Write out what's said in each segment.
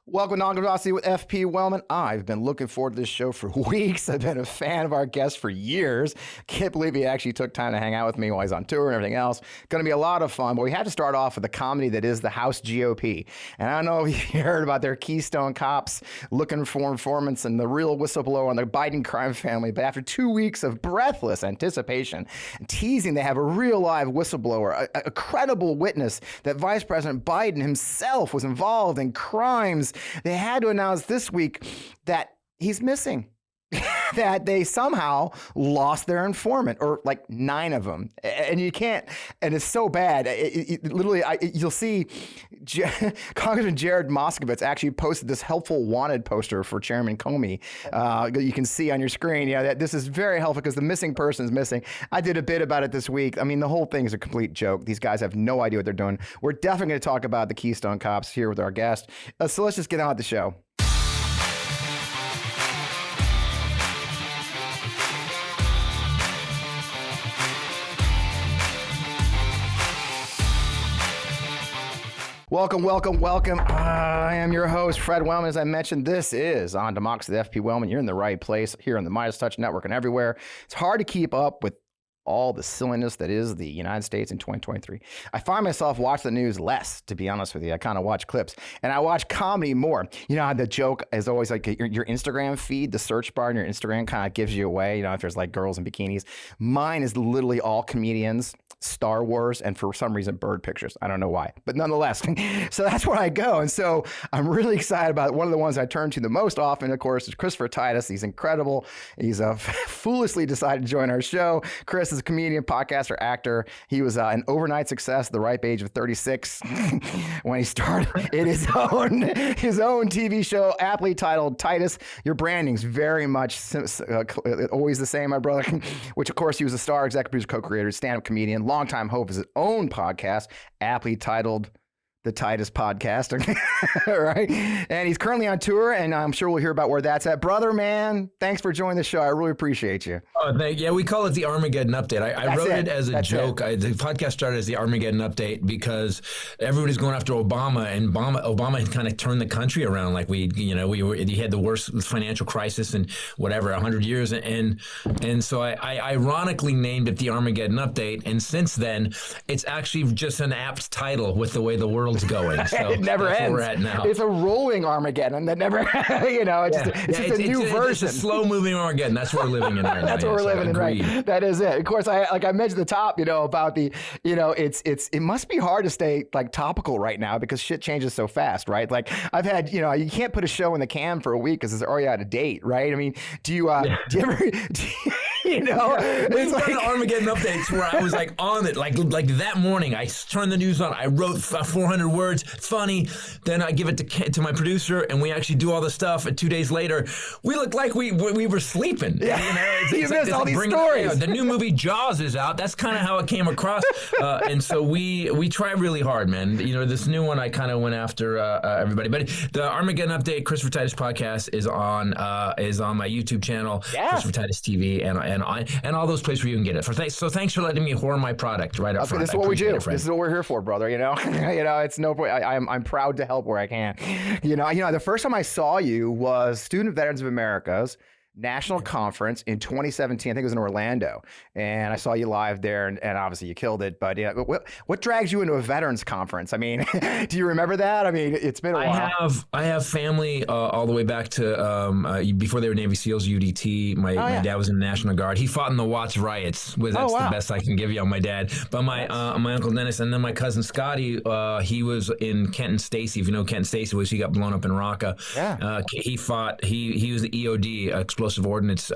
Welcome to Controversy with FP Wellman. I've been looking forward to this show for weeks. I've been a fan of our guest for years. Can't believe he actually took time to hang out with me while he's on tour and everything else. Going to be a lot of fun, but we have to start off with the comedy that is the House GOP. And I don't know if you heard about their Keystone cops looking for informants and the real whistleblower on the Biden crime family, but after 2 weeks of breathless anticipation and teasing they have a real live whistleblower, a credible witness that Vice President Biden himself was involved in crimes, they had to announce this week that he's missing. That they somehow lost their informant, or like 9 of them. And you can't, and it's so bad. Literally, you'll see Congressman Jared Moskowitz actually posted this helpful wanted poster for Chairman Comey. You can see on your screen, that this is very helpful because the missing person is missing. I did a bit about it this week. I mean, the whole thing is a complete joke. These guys have no idea what they're doing. We're definitely going to talk about the Keystone cops here with our guest. So let's just get on with the show. Welcome, welcome, welcome. I am your host, Fred Wellman. As I mentioned, this is On Democracy with FP Wellman. You're in the right place here on the Midas Touch Network and everywhere. It's hard to keep up with all the silliness that is the United States in 2023. I find myself watching the news less, to be honest with you. I kind of watch clips, and I watch comedy more. You know how the joke is always like your Instagram feed, the search bar in your Instagram kind of gives you away, if there's like girls in bikinis. Mine is literally all comedians, Star Wars, and for some reason, bird pictures. I don't know why, but nonetheless. So that's where I go. And so I'm really excited about one of the ones I turn to the most often, of course, is Christopher Titus. He's incredible. He's foolishly decided to join our show. Chris is a comedian, podcaster, actor. He was an overnight success at the ripe age of 36 when he started his own TV show, aptly titled Titus. Your branding's very much always the same, my brother, which of course he was a star, executive producer, co-creator, stand-up comedian, longtime host of his own podcast, aptly titled The Titus Podcast, right? And he's currently on tour, and I'm sure we'll hear about where that's at. Brother, man, thanks for joining the show. I really appreciate you. Yeah, we call it the Armageddon Update. I wrote it as a joke. The podcast started as the Armageddon Update because everybody's going after Obama, and Obama had kind of turned the country around. Like he had the worst financial crisis in 100 years, and so I ironically named it the Armageddon Update. And since then, it's actually just an apt title with the way the world's going. So it never ends. Where we're at now. It's a rolling Armageddon that never, it's just a new version. It's a slow moving Armageddon. That's what we're living in right now. That's what we're living in, right? That is it. Of course, I mentioned at the top, about the, it must be hard to stay like topical right now because shit changes so fast, right? Like I've had, you can't put a show in the can for a week because it's already out of date, right? I mean, do you ever? It's like Armageddon updates where I was like on it, like that morning. I turned the news on. I wrote 400 words, funny. Then I give it to my producer, and we actually do all the stuff. And 2 days later, we look like we were sleeping. Yeah, you missed all these stories. The new movie Jaws is out. That's kind of how it came across. And so we try really hard, man. This new one I kind of went after everybody. But the Armageddon Update, Christopher Titus podcast is on my YouTube channel, Christopher Titus TV, and all those places where you can get it. So thanks for letting me whore my product right up front. This is what we do. This is what we're here for, brother. It's no point. I'm proud to help where I can. The first time I saw you was Student Veterans of America's National Conference in 2017. I think it was in Orlando, and I saw you live there, and obviously you killed it. But what drags you into a veterans conference? I mean, do you remember that? I mean, it's been a while. I have family all the way back to before they were Navy SEALs, UDT. My dad was in the National Guard. He fought in the Watts riots. That's the best I can give you on my dad. But my uncle Dennis, and then my cousin Scotty, he was in Kenton Stacy. If you know Kenton Stacy, he got blown up in Raqqa. Yeah. He fought. He was the EOD, explosive ordnance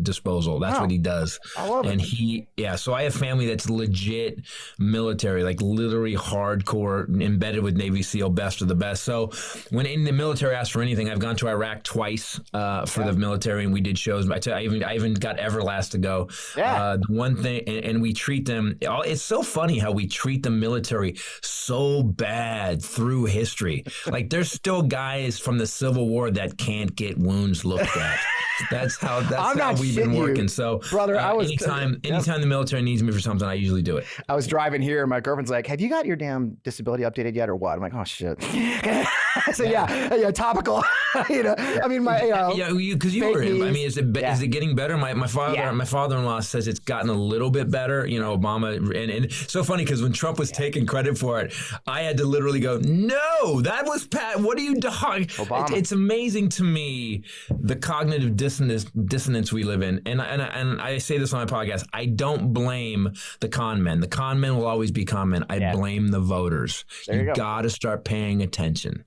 disposal. That's what he does. I love it. So I have family that's legit military, like literally hardcore, embedded with Navy SEAL, best of the best. So when in the military asked for anything, I've gone to Iraq twice for the military, and we did shows. I even got Everlast to go. The one thing, and we treat them. It's so funny how we treat the military so bad through history. Like there's still guys from the Civil War that can't get wounds looked at. That's how we've been working. So, brother, anytime the military needs me for something, I usually do it. I was driving here, and my girlfriend's like, "Have you got your damn disability updated yet, or what?" I'm like, "Oh shit." So yeah, topical. I mean, because you were in. I mean, is it getting better? My father-in-law says it's gotten a little bit better. Obama, and it's so funny because when Trump was taking credit for it, I had to literally go, no, that was Pat. What are you doing? It's amazing to me the cognitive dissonance we live in, and I say this on my podcast. I don't blame the con men. The con men will always be con men. I blame the voters. You got to start paying attention.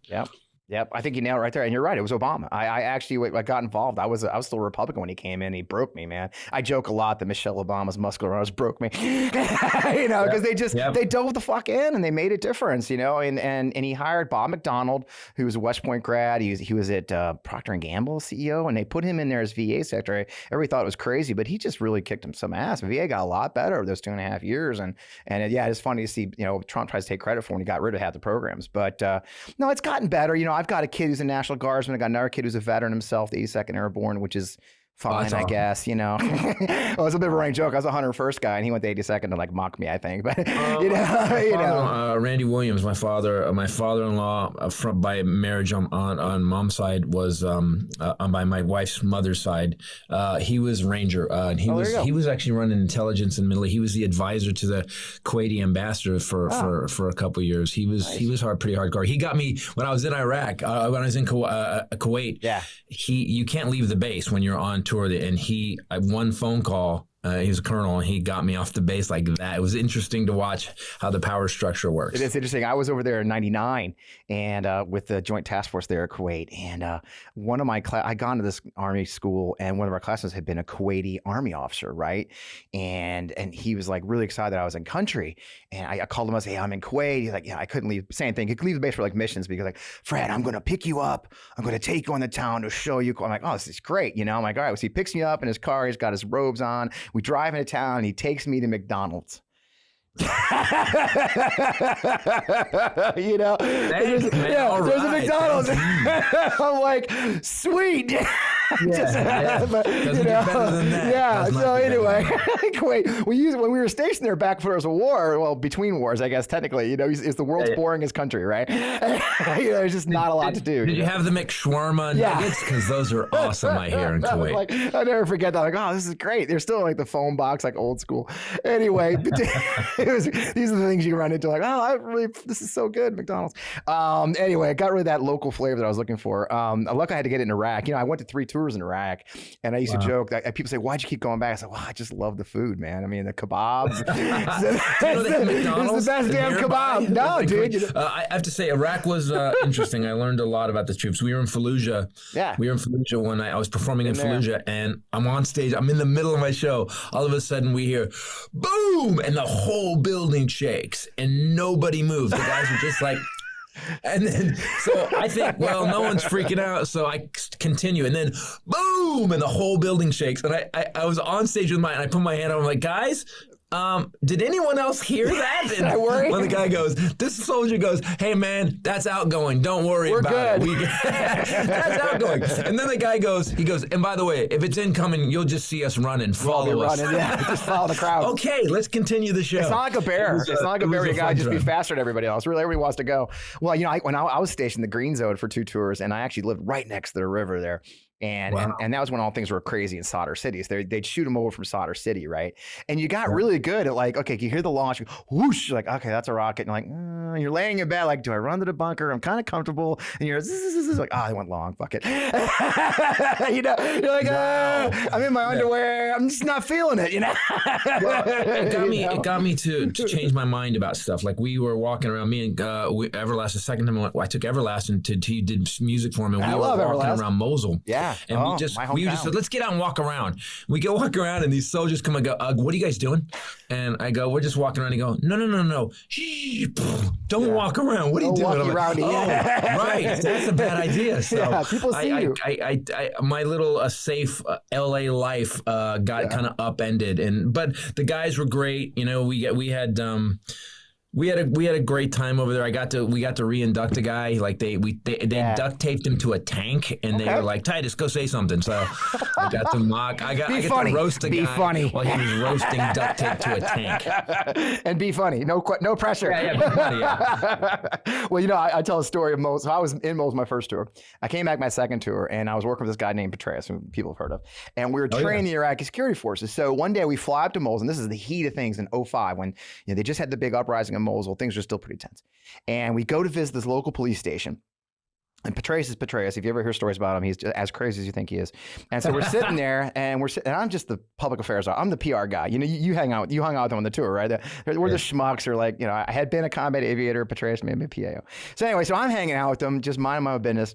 Yep. I think you nailed it right there. And you're right. It was Obama. I actually got involved. I was still a Republican when he came in. He broke me, man. I joke a lot that Michelle Obama's muscular arms broke me, because they dove the fuck in and they made a difference, and he hired Bob McDonald, who was a West Point grad. He was at Procter & Gamble CEO, and they put him in there as VA secretary. Everybody thought it was crazy, but he just really kicked him some ass. VA got a lot better over those 2.5 years. And it's funny to see, Trump tries to take credit for when he got rid of half the programs. But no, it's gotten better. I've got a kid who's a National Guardsman. I got another kid who's a veteran himself, the 82nd Airborne, which is fine, I guess. Well, it's a bit of a running joke. I was a 101st guy, and he went to 82nd to mock me, I think. But Randy Williams, my father-in-law by marriage on mom's side was by my wife's mother's side. He was Ranger, and he was actually running intelligence in the Middle East. He was the advisor to the Kuwaiti ambassador for a couple of years. He was pretty hardcore. He got me when I was in Iraq. When I was in Kuwait. Yeah. You can't leave the base when you're on tour, and one phone call. He was a colonel, and he got me off the base like that. It was interesting to watch how the power structure works. It is interesting. I was over there in '99 and with the Joint Task Force there at Kuwait, and one of my I gone to this Army school, and one of our classes had been a Kuwaiti Army officer, right? And he was really excited that I was in country, and I called him. I said, "Hey, I'm in Kuwait." He's like, "Yeah, I couldn't leave." Same thing. He could leave the base for missions because Fred, I'm going to pick you up. I'm going to take you on the town to show you. I'm like, "Oh, this is great," I'm like, "All right." So he picks me up in his car. He's got his robes on. We drive into town, and he takes me to McDonald's. There's a McDonald's. I'm like, sweet. So anyway, Kuwait. When we were stationed there back before there was a war, well, between wars, I guess technically, it's the world's boringest country, right? There's just not a lot to do. Did you have the McShawarma nuggets? Because those are awesome, I hear, in Kuwait. I never forget that. Oh, this is great. They're still the phone box, old school. Anyway, these are the things you run into. This is so good, McDonald's. Anyway, I got rid of that local flavor that I was looking for. Luckily, I had to get it in Iraq. I went to 3 tours in Iraq, and I used to joke that people say, "Why'd you keep going back?" I said, "Well, I just love the food, man. I mean, the kebabs. It's the best damn kebab." No, dude. I have to say, Iraq was interesting. I learned a lot about the troops. We were in Fallujah. Yeah. We were in Fallujah when I was performing in Fallujah, and I'm on stage. I'm in the middle of my show. All of a sudden, we hear, boom, and the whole building shakes, and nobody moves. The guys were just like... And then, so I think, well, no one's freaking out. So I continue, and then boom, and the whole building shakes. And I was on stage with and I put my hand on, I'm like, guys, did anyone else hear that? And when the guy goes, this soldier goes, "Hey man, that's outgoing. Don't worry about it. That's outgoing." And then the guy goes, "And by the way, if it's incoming, you'll just see us running. Follow us." Just follow the crowd. Okay, let's continue the show. It's not like a bear. It's not like a bear. You gotta just be faster than everybody else. Really, everybody wants to go. Well, when I was stationed in the Green Zone for 2 tours, and I actually lived right next to the river there. And that was when all things were crazy in Sadr City. So they'd shoot them over from Sadr City, right? And you got really good at okay, you hear the launch, you go, whoosh, you're like, okay, that's a rocket. And you're laying in bed, do I run to the bunker? I'm kind of comfortable. And you're like, I went long, fuck it. You're like, I'm in my underwear. I'm just not feeling it, It got me to change my mind about stuff. We were walking around, me and Everlast, the second time I took Everlast and he did music for me. And we were walking around Mosul. Yeah. And we just said, let's get out and walk around. We go walk around, and these soldiers come and go, "What are you guys doing?" And I go, "We're just walking around." He go, No. Shh, don't walk around. What are you doing? Right. That's a bad idea. So people see you. My little safe LA life got kind of upended. But the guys were great. We We had a great time over there. We got to re-induct a guy. Like they duct taped him to a tank, and they were like, Titus, go say something. So I got to mock. I got to roast a guy while he was roasting duct tape to a tank. And be funny. No pressure. Yeah, be funny. Yeah. Well, I tell a story of Mosul. So I was in Mosul my first tour. I came back my second tour, and I was working with this guy named Petraeus, who people have heard of. And we were training the Iraqi security forces. So one day we fly up to Mosul, and this is the heat of things in 2005 when they just had the big uprising in Mosul. Things are still pretty tense. And we go to visit this local police station. And Petraeus is Petraeus. If you ever hear stories about him, he's just as crazy as you think he is. And so we're sitting there, and and I'm just the public affairs. I'm the PR guy. You hung out with him on the tour, right? We're the schmucks, or like, I had been a combat aviator. Petraeus made me a PAO. So anyway, so I'm hanging out with them, just minding my own business.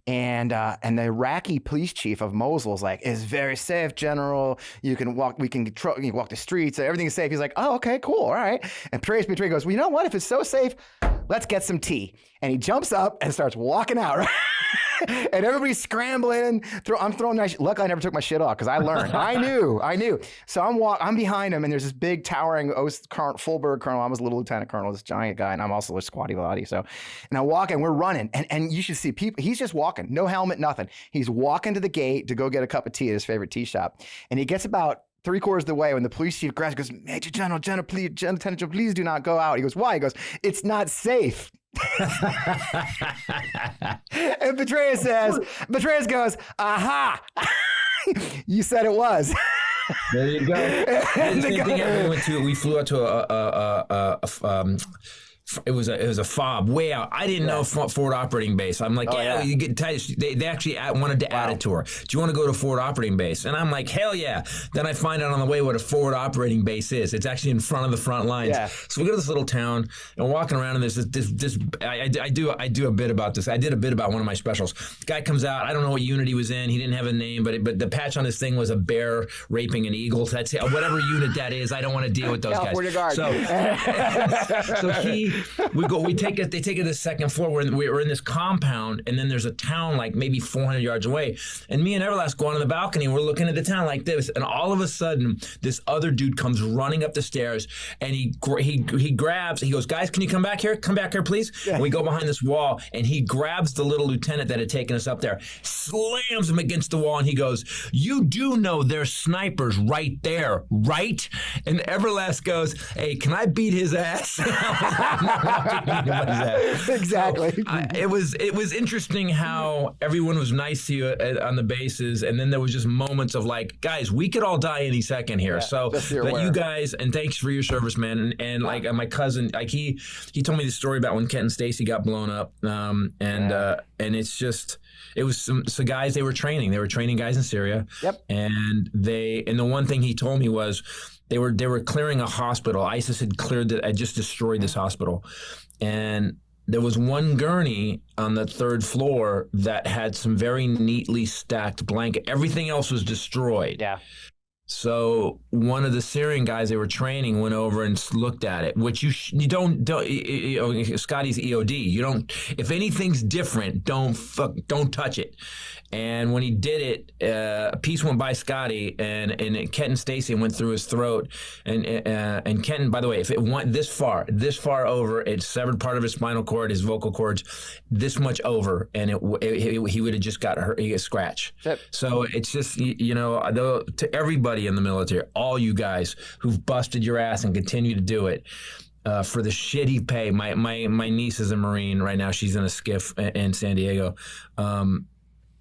And the Iraqi police chief of Mosul is like, "It's very safe, General. You can walk the streets. Everything's safe." He's like, "Oh, okay, cool, all right." And Petraeus goes, "Well, you know what? If it's so safe, let's get some tea." And he jumps up and starts walking out, right? And everybody's scrambling. I'm throwing my shit. Luckily, I never took my shit off because I learned. I knew. So I'm behind him, and there's this big towering Fulberg colonel. I was a little lieutenant colonel, this giant guy, and I'm also a squatty body. So, and I walk, and we're running, and you should see people. He's just walking, no helmet, nothing. He's walking to the gate to go get a cup of tea at his favorite tea shop, and he gets about 3/4 of the way when the police chief grabs, goes, "Major General, please, Lieutenant General, please do not go out." He goes, "Why?" He goes, "It's not safe." And Petraeus goes, "Aha, you said it was." There you go. The same thing we flew out to it was a fob way out. I didn't know Forward Operating Base. I'm like, you get Titus. They actually wanted to add it to her. Do you want to go to Forward Operating Base? And I'm like, hell yeah. Then I find out on the way what a Forward Operating Base is. It's actually in front of the front lines. Yeah. So we go to this little town and we're walking around, and there's this. I do a bit about this. I did a bit about one of my specials. The guy comes out. I don't know what unit he was in. He didn't have a name, but the patch on his thing was a bear raping an eagle. That's it. Whatever unit that is. I don't want to deal with those guys. Guard. So they take it to the second floor. We're in this compound, and then there's a town like maybe 400 yards away. And me and Everlast go on the balcony, and we're looking at the town like this. And all of a sudden, this other dude comes running up the stairs, and he goes, "Guys, can you come back here? Come back here, please." Yeah. And we go behind this wall, and he grabs the little lieutenant that had taken us up there, slams him against the wall, and he goes, "You do know there's snipers right there, right?" And Everlast goes, "Hey, can I beat his ass?" Exactly. So, it was interesting how everyone was nice to you on the bases, and then there was just moments of like, guys, we could all die any second here. So that you guys, and thanks for your service, man. And like my cousin, like he told me the story about when Kent and Stacy got blown up, and it's just. It was some guys they were training. They were training guys in Syria. Yep. And the one thing he told me was they were clearing a hospital. ISIS had just destroyed this hospital. And there was one gurney on the third floor that had some very neatly stacked blanket. Everything else was destroyed. Yeah. So one of the Syrian guys they were training went over and looked at it, which you don't Scotty's EOD. You don't, if anything's different, don't touch it. And when he did it, a piece went by Scotty, and Kenton Stacy went through his throat. And Kenton, by the way, if it went this far over, it severed part of his spinal cord, his vocal cords, this much over, and he would have just got hurt, he got a scratch. Yep. So it's just, to everybody in the military, all you guys who've busted your ass and continue to do it, for the shitty pay. My niece is a Marine right now. She's in a skiff in San Diego.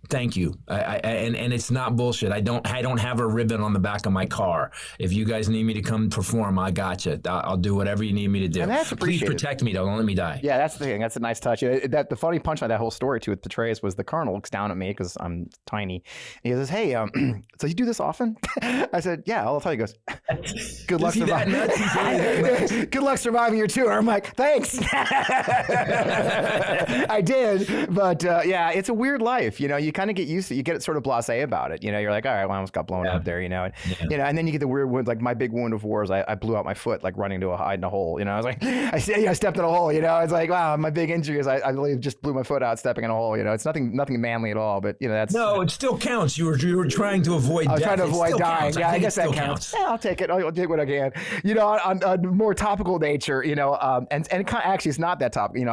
Thank you. And it's not bullshit. I don't have a ribbon on the back of my car. If you guys need me to come perform, I gotcha. I'll do whatever you need me to do. And that's appreciated. Please protect me, though. Don't let me die. Yeah, that's the thing. That's a nice touch. The funny punchline of that whole story too with Petraeus was the colonel looks down at me because I'm tiny. And he says, "Hey, so you do this often?" I said, "Yeah, all the time." He goes, "Good luck surviving." Good luck surviving your tour. I'm like, "Thanks." I did, but yeah, it's a weird life. You kind of get used to it. You get sort of blasé about it. You're like, all right, well, I almost got blown up there, and then you get the weird wound. Like my big wound of war is I blew out my foot, like running to hide in a hole. I was like, I stepped in a hole. It's like, wow, my big injury is I really just blew my foot out stepping in a hole. It's nothing manly at all. But that's no, it still counts. You were trying to avoid death. I was trying to avoid dying. Yeah, I guess that counts. Yeah, I'll take it. I'll take what I can. On more topical nature, and actually it's not that topical.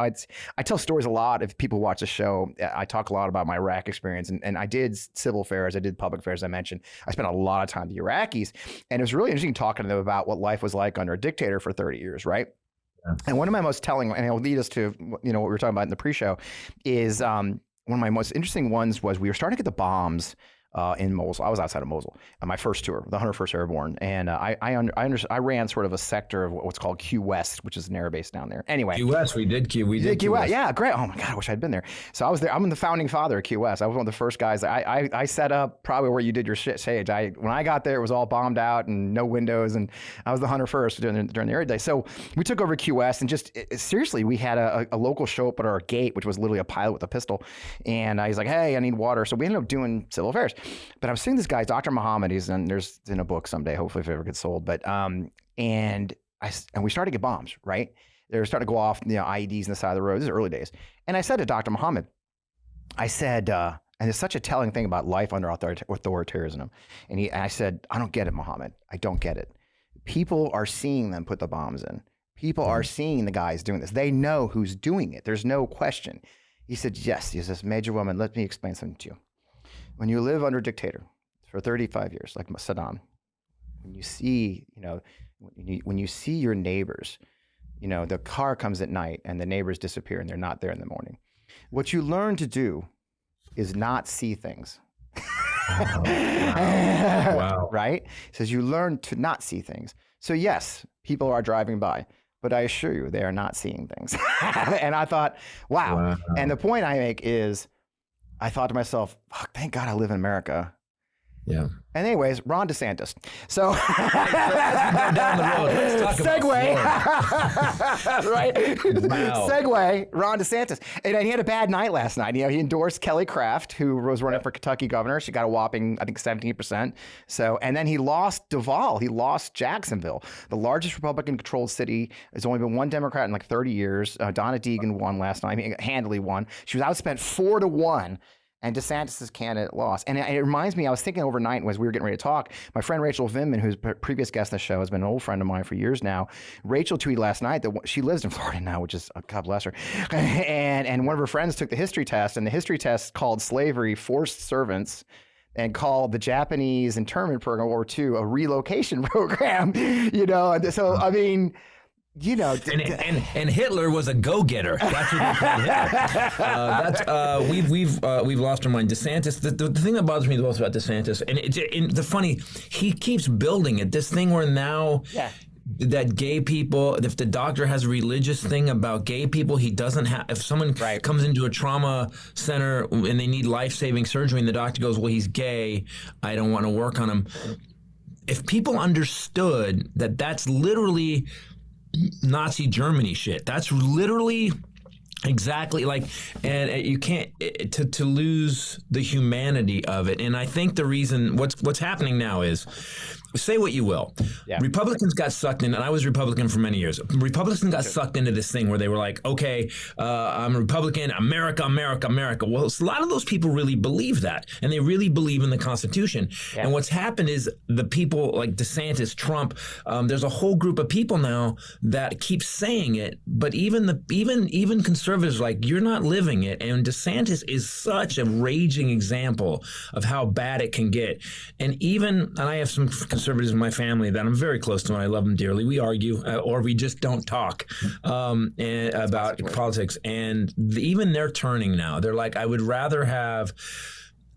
I tell stories a lot. If people watch the show, I talk a lot about my Iraq experience, and I did civil affairs, I did public affairs. I mentioned I spent a lot of time with the Iraqis, and it was really interesting talking to them about what life was like under a dictator for 30 years, right? Yeah. And one of my most telling, and it'll lead us to what we were talking about in the pre-show, is one of my most interesting ones was we were starting to get the bombs in Mosul. I was outside of Mosul on my first tour, the 101st Airborne, and I ran sort of a sector of what's called Q West, which is an air base down there. Anyway, Q West, we did Q West. Yeah, great. Oh my God, I wish I'd been there. So I was there. I'm the founding father of Q West. I was one of the first guys. I set up probably where you did your stage. When I got there, it was all bombed out and no windows, and I was the 101st during the air day. So we took over Q West, and just seriously, we had a local show up at our gate, which was literally a pilot with a pistol, and he's like, "Hey, I need water." So we ended up doing civil affairs. But I was seeing this guy, Dr. Muhammad. He's in a book someday, hopefully if it ever gets sold. But and we started to get bombs, right? They were starting to go off, IEDs on the side of the road. This is early days. And I said to Dr. Muhammad, I said, and it's such a telling thing about life under authoritarianism. And I said, I don't get it, Muhammad. I don't get it. People are seeing them put the bombs in. People are seeing the guys doing this. They know who's doing it. There's no question. He said, yes. He says, Major Woman, let me explain something to you. When you live under a dictator for 35 years, like Saddam, when you see, when you see your neighbors, the car comes at night and the neighbors disappear and they're not there in the morning. What you learn to do is not see things. Wow. Right? He says you learn to not see things. So yes, people are driving by, but I assure you they are not seeing things. And I thought, wow. And the point I make is, I thought to myself, fuck, thank God I live in America. Yeah. And anyways, Ron DeSantis. So down the road. Let's talk segue. Right? Wow. Segue, Ron DeSantis. And he had a bad night last night. He endorsed Kelly Craft, who was running for Kentucky governor. She got a whopping, I think, 17%. So, and then he lost Duval. He lost Jacksonville, the largest Republican-controlled city. There's only been one Democrat in like 30 years. Donna Deegan won last night. I mean, handily won. She was outspent 4-1. And DeSantis' candidate lost. And it reminds me, I was thinking overnight as we were getting ready to talk, my friend Rachel Vindman, who's a previous guest on the show, has been an old friend of mine for years now. Rachel tweeted last night that she lives in Florida now, which is, God bless her. And one of her friends took the history test, and the history test called slavery forced servants and called the Japanese internment program, World War II, a relocation program, And so, I mean, and Hitler was a go-getter. That's what they called Hitler. We've lost our mind. DeSantis. The thing that bothers me the most about DeSantis, and the funny, he keeps building it. This thing where now. Yeah. That gay people, if the doctor has a religious thing about gay people, he doesn't have. If someone comes into a trauma center and they need life-saving surgery, and the doctor goes, "Well, he's gay. I don't want to work on him." If people understood that that's literally Nazi Germany shit. That's literally exactly like, and you can't to lose the humanity of it. And I think the reason what's happening now is, say what you will. Yeah. Republicans got sucked in, and I was Republican for many years. Republicans got sucked into this thing where they were like, okay, I'm a Republican, America, America, America. Well, a lot of those people really believe that, and they really believe in the Constitution. Yeah. And what's happened is the people like DeSantis, Trump, there's a whole group of people now that keep saying it, but even conservatives are like, you're not living it. And DeSantis is such a raging example of how bad it can get. And I have some conservatives in my family that I'm very close to, and I love them dearly. We argue, or we just don't talk about politics. And even they're turning now. They're like, I would rather have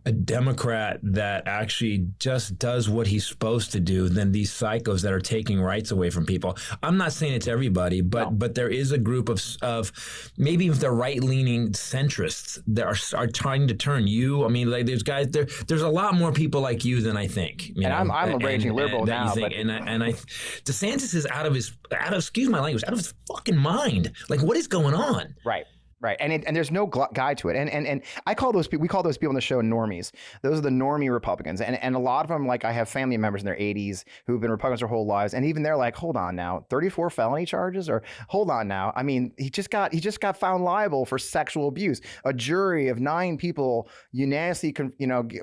a Democrat that actually just does what he's supposed to do than these psychos that are taking rights away from people. I'm not saying it's everybody, but there is a group of maybe if they're right-leaning centrists that are trying to turn you. I mean, like there's guys there's a lot more people like you than I think. I'm a raging liberal now. DeSantis is out of excuse my language, out of his fucking mind. Like, what is going on? Right. Right. And there's no guide to it. And I call those people, we call those people on the show normies. Those are the normie Republicans. And a lot of them, like I have family members in their 80s who've been Republicans their whole lives. And even they're like, hold on now, 34 felony charges, or hold on now. I mean, he just got found liable for sexual abuse. A jury of 9 people unanimously,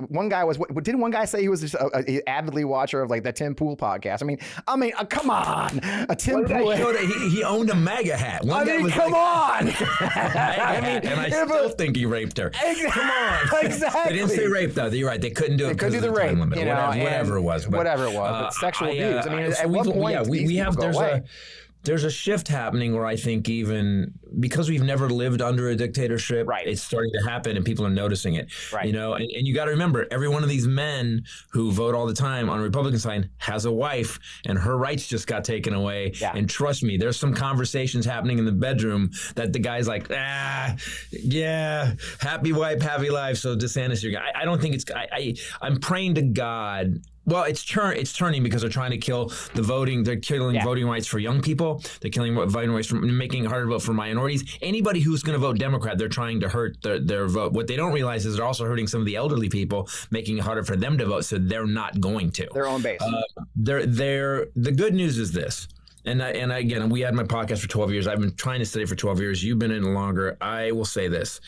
one guy was, didn't one guy say he was just a avidly watcher of like the Tim Pool podcast? I mean, come on. A Tim Pool. He owned a MAGA hat. Come on. And I still think he raped her. Come on. Exactly. They didn't say rape, though. You're right. They couldn't do it. They couldn't do the rape. Whatever it was. But sexual abuse. At what point we have, there's a shift happening where I think even because we've never lived under a dictatorship, right, it's starting to happen and people are noticing it. Right. And you got to remember, every one of these men who vote all the time on the Republican side has a wife and her rights just got taken away. Yeah. And trust me, there's some conversations happening in the bedroom that the guy's like, yeah, happy wife, happy life. So DeSantis, I don't think it's, I'm praying to God. Well, it's turning because they're trying to kill the voting. They're killing voting rights for young people. They're killing voting rights for making it harder to vote for minorities. Anybody who's going to vote Democrat, they're trying to hurt their vote. What they don't realize is they're also hurting some of the elderly people, making it harder for them to vote. So they're not going to. Their own base. The good news is this. And again, we had my podcast for 12 years. I've been trying to study for 12 years. You've been in it longer. I will say this.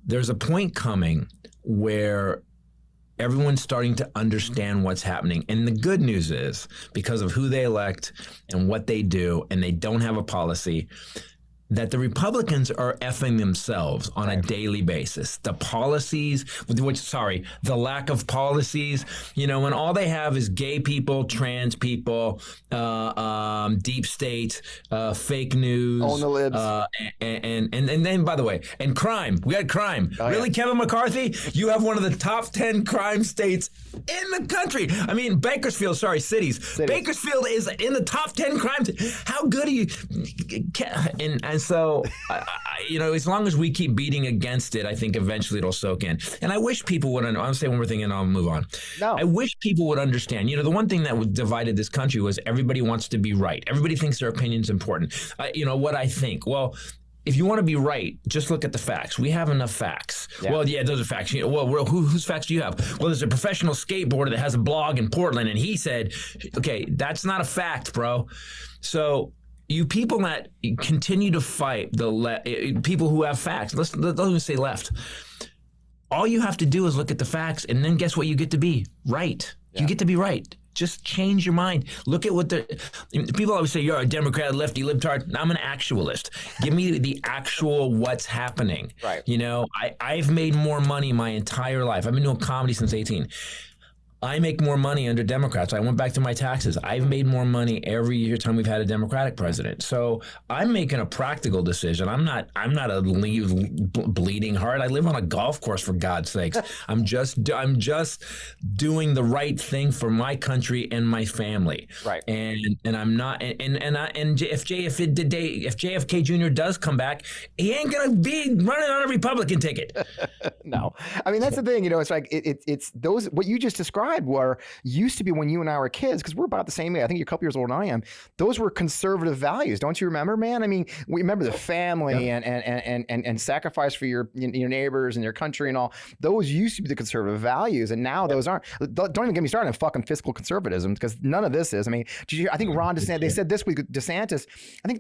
There's a point coming where everyone's starting to understand what's happening. And the good news is, because of who they elect and what they do, and they don't have a policy, that the Republicans are effing themselves on a daily basis. The policies, the lack of policies, when all they have is gay people, trans people, deep state, fake news. Own the libs. And then, by the way, and crime. We had crime. Oh, really, yeah. Kevin McCarthy? You have one of the top 10 crime states in the country. Bakersfield, cities. Bakersfield is in the top 10 crimes. How good are you? And so, as long as we keep beating against it, I think eventually it'll soak in. And I wish people would, I'll say one more thing and I'll move on. No. I wish people would understand, the one thing that divided this country was everybody wants to be right. Everybody thinks their opinion's important. What I think. Well, if you want to be right, just look at the facts. We have enough facts. Yeah. Well, yeah, those are facts. Whose facts do you have? Well, there's a professional skateboarder that has a blog in Portland, and he said, okay, that's not a fact, bro. So you people that continue to fight people who have facts, let's even say left. All you have to do is look at the facts, and then guess what? You get to be right. Yeah. You get to be right. Just change your mind. Look at what people always say, you're a Democrat, lefty, libtard. I'm an actualist. Give me the actual what's happening. Right. I've made more money my entire life. I've been doing comedy since 18. I make more money under Democrats. I went back to my taxes. I've made more money every year time we've had a Democratic president. So I'm making a practical decision. I'm not a bleeding heart. I live on a golf course, for God's sakes. I'm just doing the right thing for my country and my family. Right. And I'm not. And if JFK Jr. does come back, he ain't gonna be running on a Republican ticket. No, that's the thing. It's like it's those what you just described used to be when you and I were kids, because we're about the same age. I think you're a couple years older than I am. Those were conservative values. Don't you remember, man? We remember the family and sacrifice for your neighbors and your country and all. Those used to be the conservative values, and now those aren't. Don't even get me started on fucking fiscal conservatism, because none of this is. Did you hear? I think Ron DeSantis. They said this week DeSantis.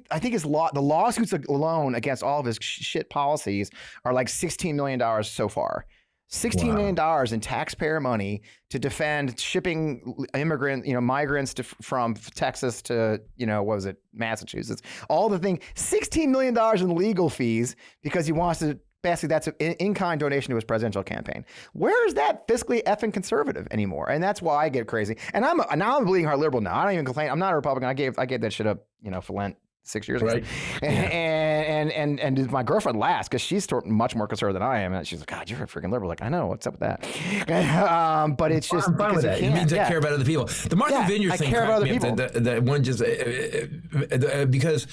I think the lawsuits alone against all of his shit policies are like $16 million so far. $16 million in taxpayer money to defend shipping migrants from Texas to, Massachusetts. All the thing, $16 million in legal fees because he wants to, basically that's an in-kind donation to his presidential campaign. Where is that fiscally effing conservative anymore? And that's why I get crazy. And now I'm a bleeding heart liberal now. I don't even complain. I'm not a Republican. I gave that shit up, for Lent 6 years ago. Right. And my girlfriend laughs because she's much more conservative than I am. And she's like, God, you're a freaking liberal. Like, I know. What's up with that? But it's just I'm fine with that. It means I care about other people. The Martha Vineyard thing. I care about other people. The one just because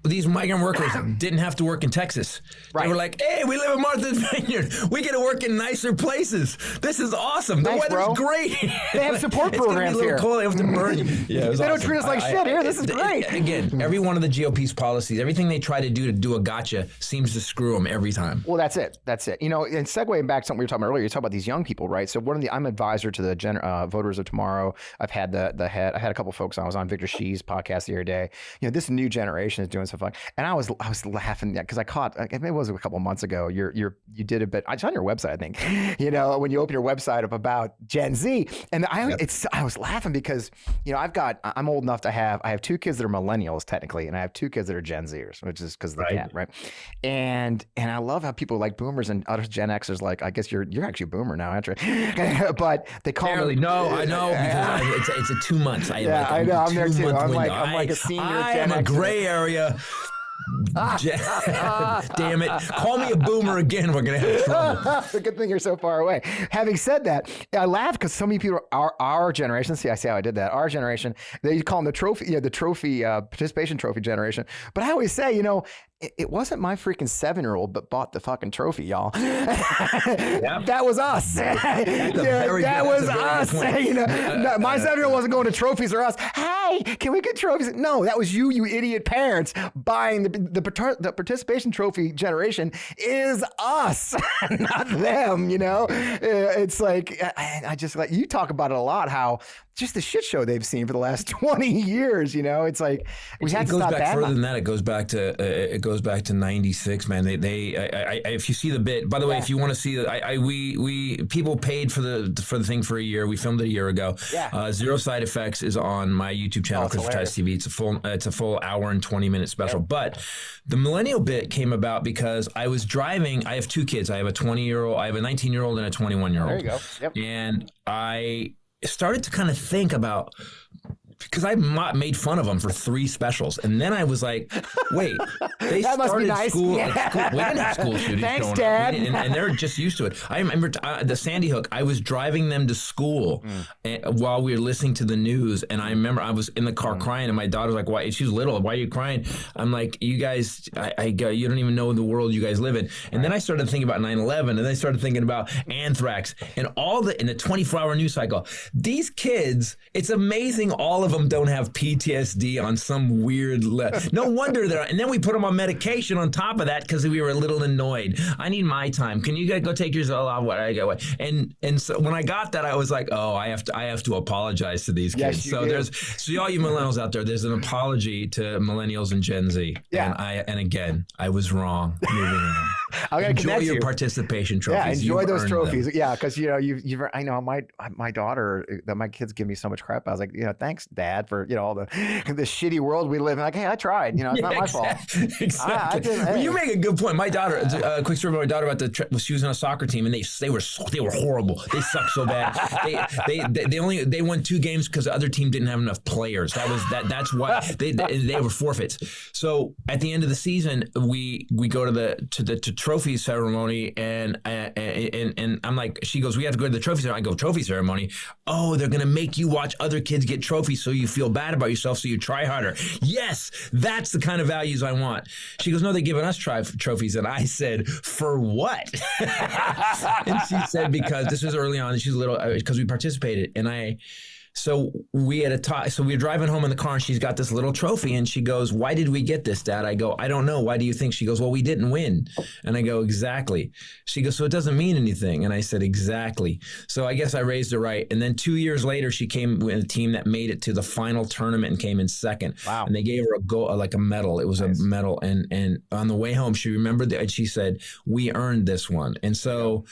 these migrant workers didn't have to work in Texas. Right. They were like, hey, we live in Martha's Vineyard. We get to work in nicer places. This is awesome. The weather's great. They have support programs here. Cold. They have to burn. Yeah, they don't treat us like shit here. This is great. Again, every one of the GOP's policies, everything they try to do a gotcha seems to screw them every time. Well, that's it. You know, and segueing back to something we were talking about earlier, you talk about these young people, right? So I'm advisor to the voters of tomorrow. I've had the head. I had a couple of folks. I was on Victor Shee's podcast the other day. You know, this new generation is doing stuff like, and I was laughing because I caught, maybe it was a couple of months ago. You did a bit. It's on your website, I think. You know, when you open your website up about Gen Z, and I was laughing because, you know, I'm old enough to I have two kids that are millennials technically, and I have two kids that are Gen Zers, which is because of the cat, right? And I love how people like boomers and other Gen Xers like, I guess you're actually a boomer now, aren't you? But they call me. No, I know because it's a 2 months. I know. I'm there too. I'm like a senior Gen Xer. I'm a gray area. Damn it. Call me a boomer again. We're going to have trouble. It's a good thing you're so far away. Having said that, I laugh because so many people are our generation. See, I see how I did that. Our generation, they call them the trophy participation trophy generation. But I always say, you know, it wasn't my freaking 7-year-old that bought the fucking trophy, y'all. Yep. That was us. That was us. You know, my 7-year-old wasn't going to Trophies or us. Hey, can we get trophies? No, that was you idiot parents buying the participation trophy generation is us, not them. You know, it's like I just like you talk about it a lot. How just the shit show they've seen for the last 20 years. You know, it's like we had to stop that. It goes back further than that. It goes back to 96, man. If you see the bit, by the way, if you want to see we people paid for the thing for a year. We filmed it a year ago. Yeah. Zero Side Effects is on my YouTube channel, Titus TV. It's a full hour and 20-minute special. Yep. But the millennial bit came about because I was driving. I have two kids. I have a 20-year-old, I have a 19-year-old and a 21-year-old. There you go. Yep. And I started to kind of think about, because I made fun of them for 3 specials. And then I was like, wait, they that must be nice. School. We didn't have school shootings. Thanks, Dad. And they're just used to it. I remember the Sandy Hook, I was driving them to school while we were listening to the news. And I remember I was in the car crying, and my daughter was like, why? She was little. Why are you crying? I'm like, you guys, you don't even know the world you guys live in. And then I started thinking about 9/11, and then I started thinking about anthrax and in the 24-hour news cycle. These kids, it's amazing all of them don't have PTSD on some weird no wonder they're, and then we put them on medication on top of that because we were a little annoyed. I need my time. Can you guys go take yourself off? What I go, and so when I got that, I was like, oh, I have to apologize to these kids. So all you millennials out there, there's an apology to millennials and Gen Z. Yeah. And again, I was wrong. Moving on. Enjoy your participation trophies. Yeah, enjoy those trophies. Them. Yeah, because you know I know my daughter, that my kids give me so much crap. I was like, you know, thanks, Dad, for all the shitty world we live in. Like, hey, I tried. You know, it's not my fault. Exactly. Well, you make a good point. My daughter, quick story about my daughter about she was on a soccer team, and they were horrible. They sucked so bad. They won 2 games because the other team didn't have enough players. That's why they were forfeits. So at the end of the season, we go to the trophy ceremony, and I'm like, she goes, we have to go to the trophy ceremony. I go, trophy ceremony? Oh, they're gonna make you watch other kids get trophies so you feel bad about yourself, so you try harder. Yes, that's the kind of values I want. She goes, no, they're giving us trophies. And I said, for what? And she said, because this was early on, she's a little, because we participated. And so we had a talk. So we were driving home in the car, and she's got this little trophy, and she goes, why did we get this, Dad? I go, I don't know. Why do you think? She goes, well, we didn't win. And I go, exactly. She goes, so it doesn't mean anything. And I said, exactly. So I guess I raised her right. And then 2 years later, she came with a team that made it to the final tournament and came in second. Wow. And they gave her a medal. It was nice. A medal. And on the way home, she remembered that, and she said, we earned this one. And so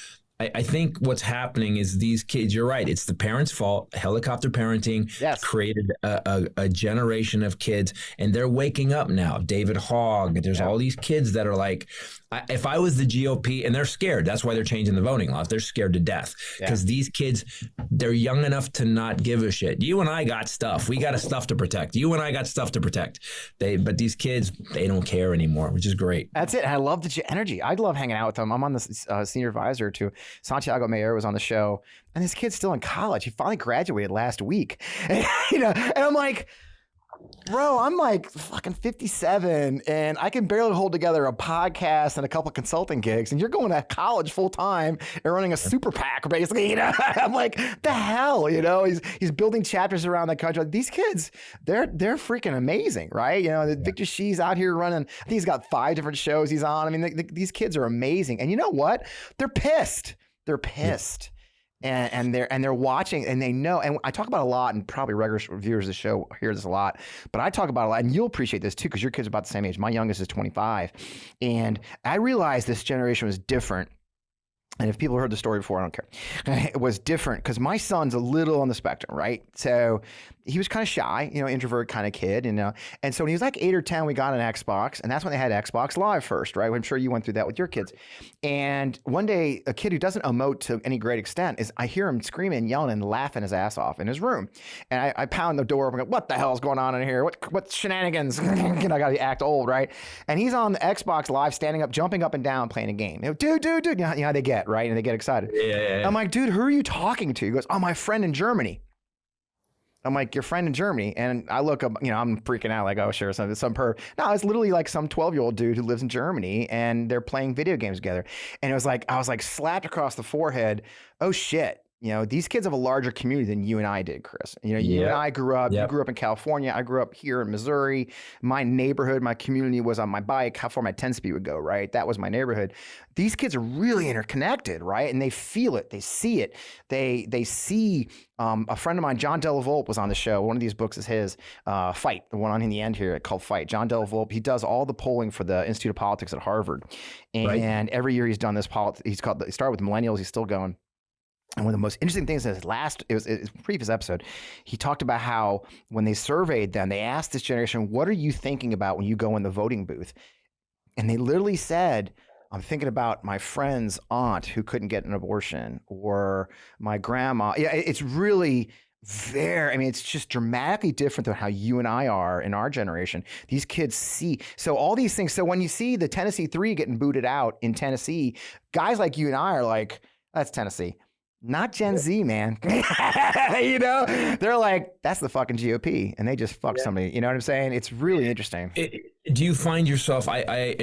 I think what's happening is these kids, you're right, it's the parents' fault. Helicopter parenting created a generation of kids, and they're waking up now. David Hogg, there's all these kids that are like, if I was the GOP, and they're scared, that's why they're changing the voting laws. They're scared to death because these kids, they're young enough to not give a shit. You and I got stuff. We got stuff to protect. You and I got stuff to protect. But these kids, they don't care anymore, which is great. That's it. And I love the energy. I love hanging out with them. I'm on the senior advisor to Santiago Mayer was on the show, and this kid's still in college. He finally graduated last week. And I'm like, Bro, I'm like fucking 57 and I can barely hold together a podcast and a couple consulting gigs, and you're going to college full time and running a super PAC basically, you know. I'm like, the hell, you know, he's building chapters around the country. These kids, they're freaking amazing, right? You know, Victor Shee's out here running, I think he's got 5 different shows he's on. I mean, these kids are amazing. And you know what? They're pissed. They're pissed. And they're watching, and they know, and I talk about a lot, and probably regular viewers of the show hear this a lot, but I talk about a lot, and you'll appreciate this too, because your kid's about the same age. My youngest is 25, and I realized this generation was different. And if people heard the story before, I don't care. It was different because my son's a little on the spectrum, right? So he was kind of shy, you know, introvert kind of kid, you know. And so when he was like 8 or 10, we got an Xbox, and that's when they had Xbox Live first, right? I'm sure you went through that with your kids. And one day, a kid who doesn't emote to any great extent I hear him screaming, yelling, and laughing his ass off in his room. And I pound the door open and go, what the hell is going on in here? What shenanigans? And I got to act old, right? And he's on the Xbox Live, standing up, jumping up and down, playing a game. You know, dude, you know how they get, right? And they get excited. Yeah. I'm like, dude, who are you talking to? He goes, oh, my friend in Germany. I'm like, your friend in Germany? And I look up, you know, I'm freaking out like, oh, sure, some perv. No, it's literally like some 12-year-old dude who lives in Germany, and they're playing video games together. And it was like, I was like slapped across the forehead. Oh, shit. You know, these kids have a larger community than you and I did, Chris. You know, you and I grew up, you grew up in California. I grew up here in Missouri. My neighborhood, my community was on my bike, how far my 10-speed would go, right? That was my neighborhood. These kids are really interconnected, right? And they feel it. They see it. They see, a friend of mine, John Delavolpe, was on the show. One of these books is his, Fight, the one on in the end here called Fight. John Delavolpe, he does all the polling for the Institute of Politics at Harvard. And every year he's done this, he started with millennials, he's still going. And one of the most interesting things in his previous episode, he talked about how when they surveyed them, they asked this generation, what are you thinking about when you go in the voting booth? And they literally said, I'm thinking about my friend's aunt who couldn't get an abortion, or my grandma. Yeah, it's really it's just dramatically different than how you and I are in our generation. These kids see, so all these things. So when you see the Tennessee 3 getting booted out in Tennessee, guys like you and I are like, that's Tennessee. Not Gen Z, man. You know, they're like, that's the fucking GOP, and they just fuck somebody. You know what I'm saying? It's really interesting. Do you find yourself? I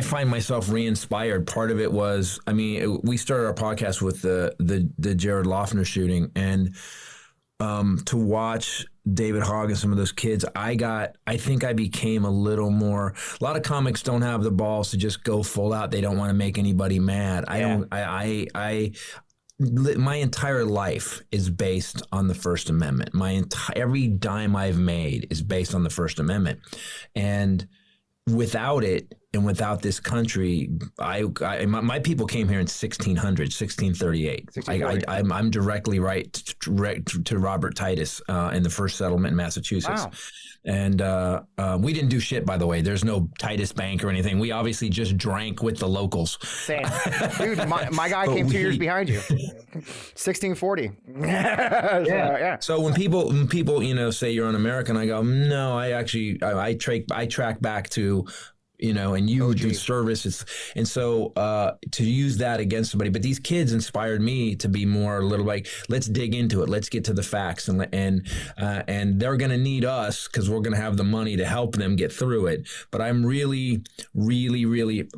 find myself re-inspired. Part of it was, we started our podcast with the Jared Loughner shooting, and to watch David Hogg and some of those kids, I think I became a little more. A lot of comics don't have the balls to just go full out. They don't want to make anybody mad. My entire life is based on the First Amendment. Every dime I've made is based on the First Amendment, and without it, and without this country, my people came here in 1638. I'm directly right to Robert Titus in the first settlement in Massachusetts. Wow. And we didn't do shit, by the way. There's no Titus Bank or anything. We obviously just drank with the locals. Same. Dude, my guy came 2 years behind you. 1640. So when people say you're un-American, I go, no, I track back to, and you do service. And so to use that against somebody, but these kids inspired me to be more a little like, let's dig into it. Let's get to the facts. And they're going to need us because we're going to have the money to help them get through it. But I'm really, really, really,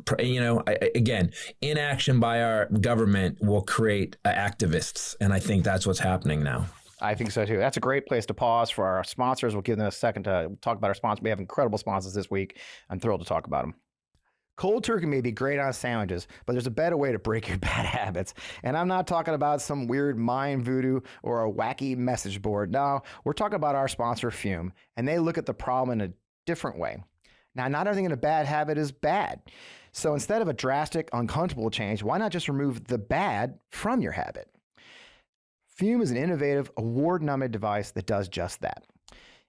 again, inaction by our government will create activists. And I think that's what's happening now. I think so too. That's a great place to pause for our sponsors. We'll give them a second to talk about our sponsors. We have incredible sponsors this week. I'm thrilled to talk about them. Cold turkey may be great on sandwiches, but there's a better way to break your bad habits. And I'm not talking about some weird mind voodoo or a wacky message board. No, we're talking about our sponsor, Fume, and they look at the problem in a different way. Now, not everything in a bad habit is bad. So instead of a drastic, uncomfortable change, why not just remove the bad from your habit? Fume is an innovative, award-nominated device that does just that.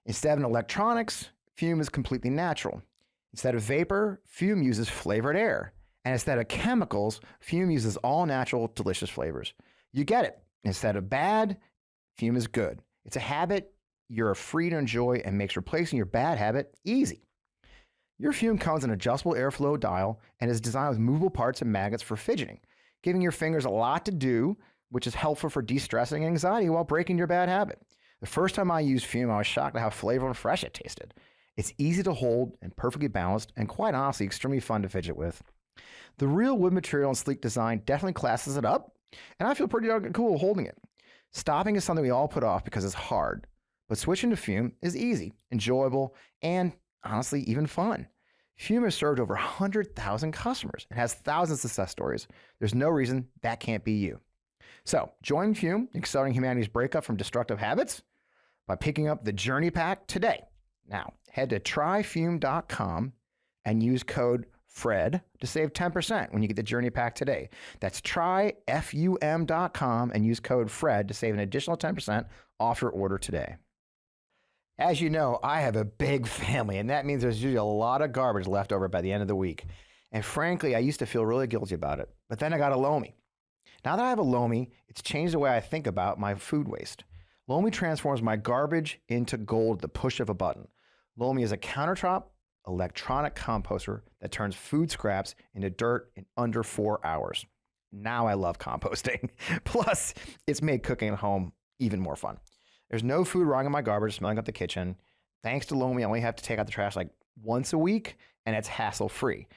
Instead of electronics, Fume is completely natural. Instead of vapor, Fume uses flavored air. And instead of chemicals, Fume uses all natural, delicious flavors. You get it. Instead of bad, Fume is good. It's a habit you're free to enjoy and makes replacing your bad habit easy. Your Fume comes in an adjustable airflow dial and is designed with movable parts and magnets for fidgeting, giving your fingers a lot to do, which is helpful for de-stressing anxiety while breaking your bad habit. The first time I used Fume, I was shocked at how flavorful and fresh it tasted. It's easy to hold and perfectly balanced, and quite honestly, extremely fun to fidget with. The real wood material and sleek design definitely classes it up, and I feel pretty darn cool holding it. Stopping is something we all put off because it's hard, but switching to Fume is easy, enjoyable, and honestly, even fun. Fume has served over 100,000 customers and has thousands of success stories. There's no reason that can't be you. So join Fume in accelerating humanity's breakup from destructive habits by picking up the Journey Pack today. Now, head to tryfume.com and use code FRED to save 10% when you get the Journey Pack today. That's tryfum.com and use code FRED to save an additional 10% off your order today. As you know, I have a big family, and that means there's usually a lot of garbage left over by the end of the week. And frankly, I used to feel really guilty about it, but then I got a Lomi. Now that I have a Lomi, it's changed the way I think about my food waste. Lomi transforms my garbage into gold at the push of a button. Lomi is a countertop electronic composter that turns food scraps into dirt in under 4 hours. Now I love composting. Plus, it's made cooking at home even more fun. There's no food rotting in my garbage, smelling up the kitchen. Thanks to Lomi, I only have to take out the trash like once a week, and it's hassle-free,